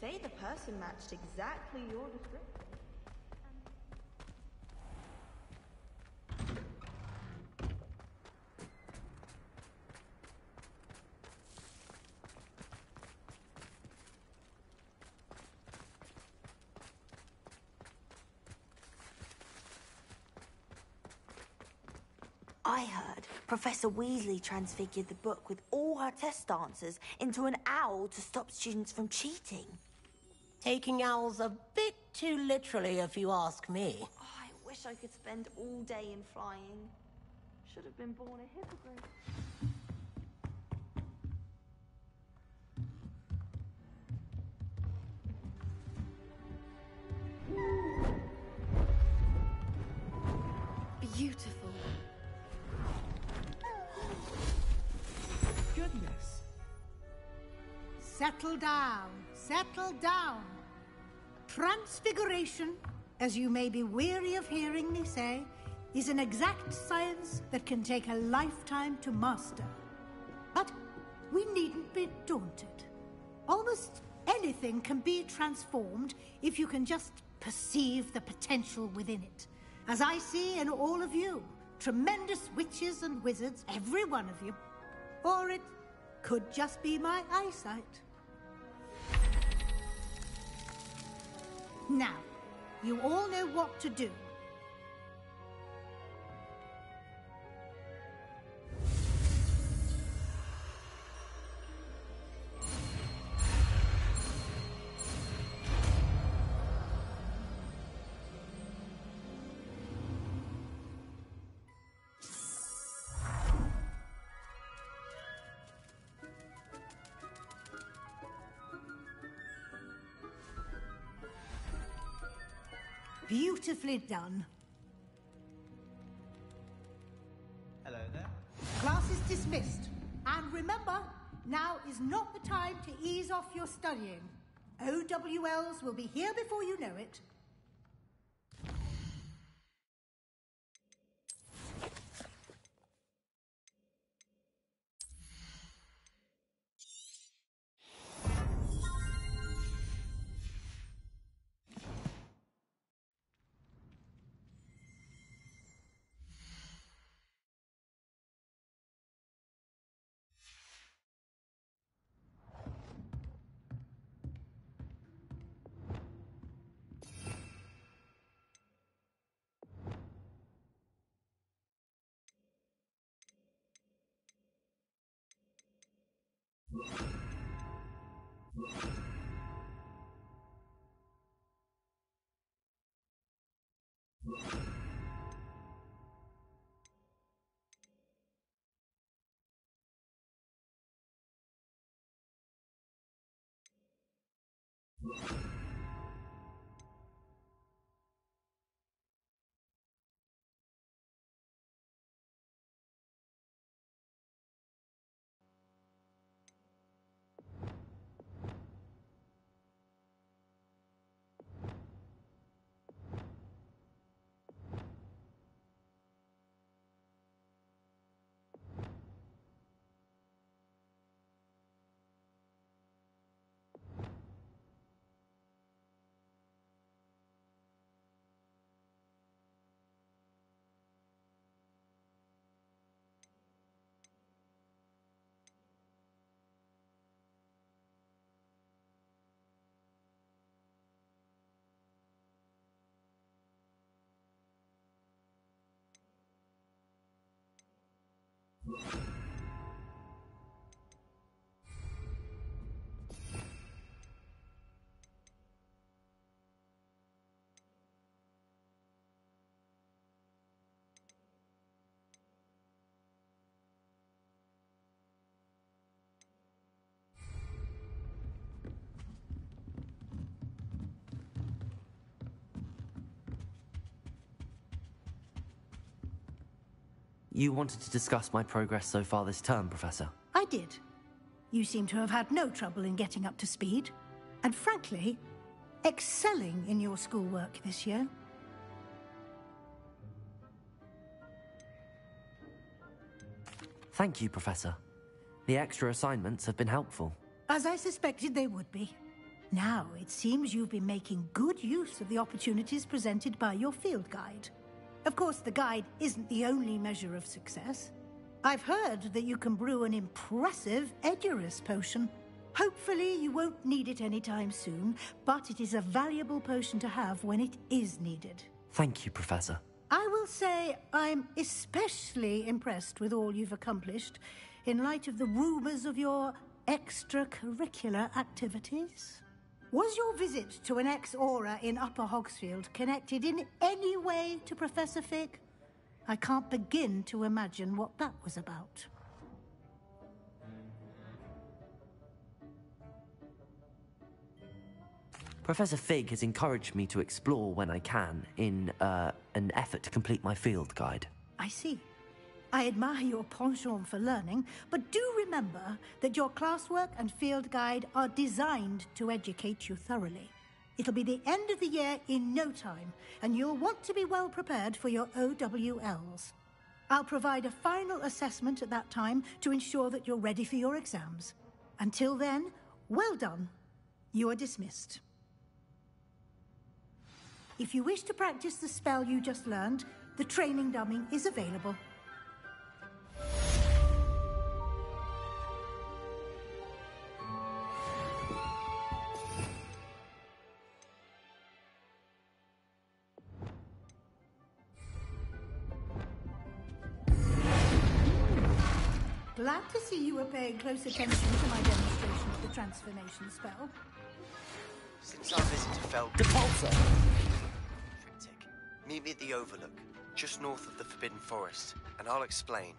They say the person matched exactly your description. I heard Professor Weasley transfigured the book with all her test answers into an owl to stop students from cheating. Taking owls a bit too literally, if you ask me. Oh, I wish I could spend all day in flying. Should have been born a hippogriff. Beautiful. Goodness. Settle down. Settle down. Transfiguration, as you may be weary of hearing me say, is an exact science that can take a lifetime to master. But we needn't be daunted. Almost anything can be transformed if you can just perceive the potential within it. As I see in all of you, tremendous witches and wizards, every one of you. Or it could just be my eyesight. Now, you all know what to do. Beautifully done. Hello there. Class is dismissed. And remember, now is not the time to ease off your studying. OWLs will be here before you know it. You wanted to discuss my progress so far this term, Professor? I did. You seem to have had no trouble in getting up to speed, and frankly, excelling in your schoolwork this year. Thank you, Professor. The extra assignments have been helpful. As I suspected they would be. Now, it seems you've been making good use of the opportunities presented by your field guide. Of course, the guide isn't the only measure of success. I've heard that you can brew an impressive Edurus potion. Hopefully, you won't need it anytime soon, but it is a valuable potion to have when it is needed. Thank you, Professor. I will say I'm especially impressed with all you've accomplished in light of the rumors of your extracurricular activities. Was your visit to an ex-aura in Upper Hogsfield connected in any way to Professor Fig? I can't begin to imagine what that was about. Professor Fig has encouraged me to explore when I can in an effort to complete my field guide. I see. I admire your penchant for learning, but do remember that your classwork and field guide are designed to educate you thoroughly. It'll be the end of the year in no time, and you'll want to be well prepared for your OWLs. I'll provide a final assessment at that time to ensure that you're ready for your exams. Until then, well done. You are dismissed. If you wish to practice the spell you just learned, the training dummy is available. Glad to see you were paying close attention to my demonstration of the transformation spell. Since our visit to Feld... Depulsor! Cryptic. Meet me at the Overlook, just north of the Forbidden Forest, and I'll explain.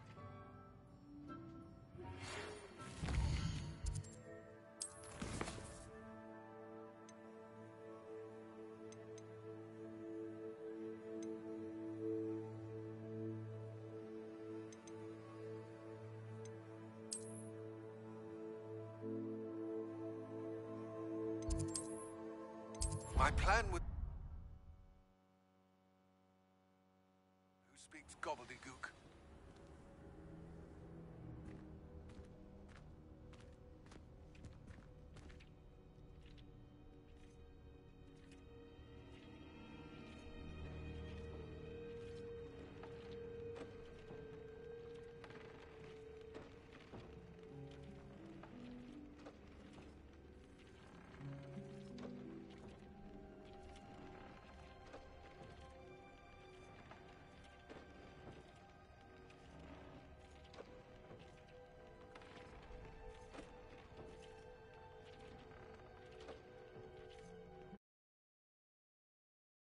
My plan would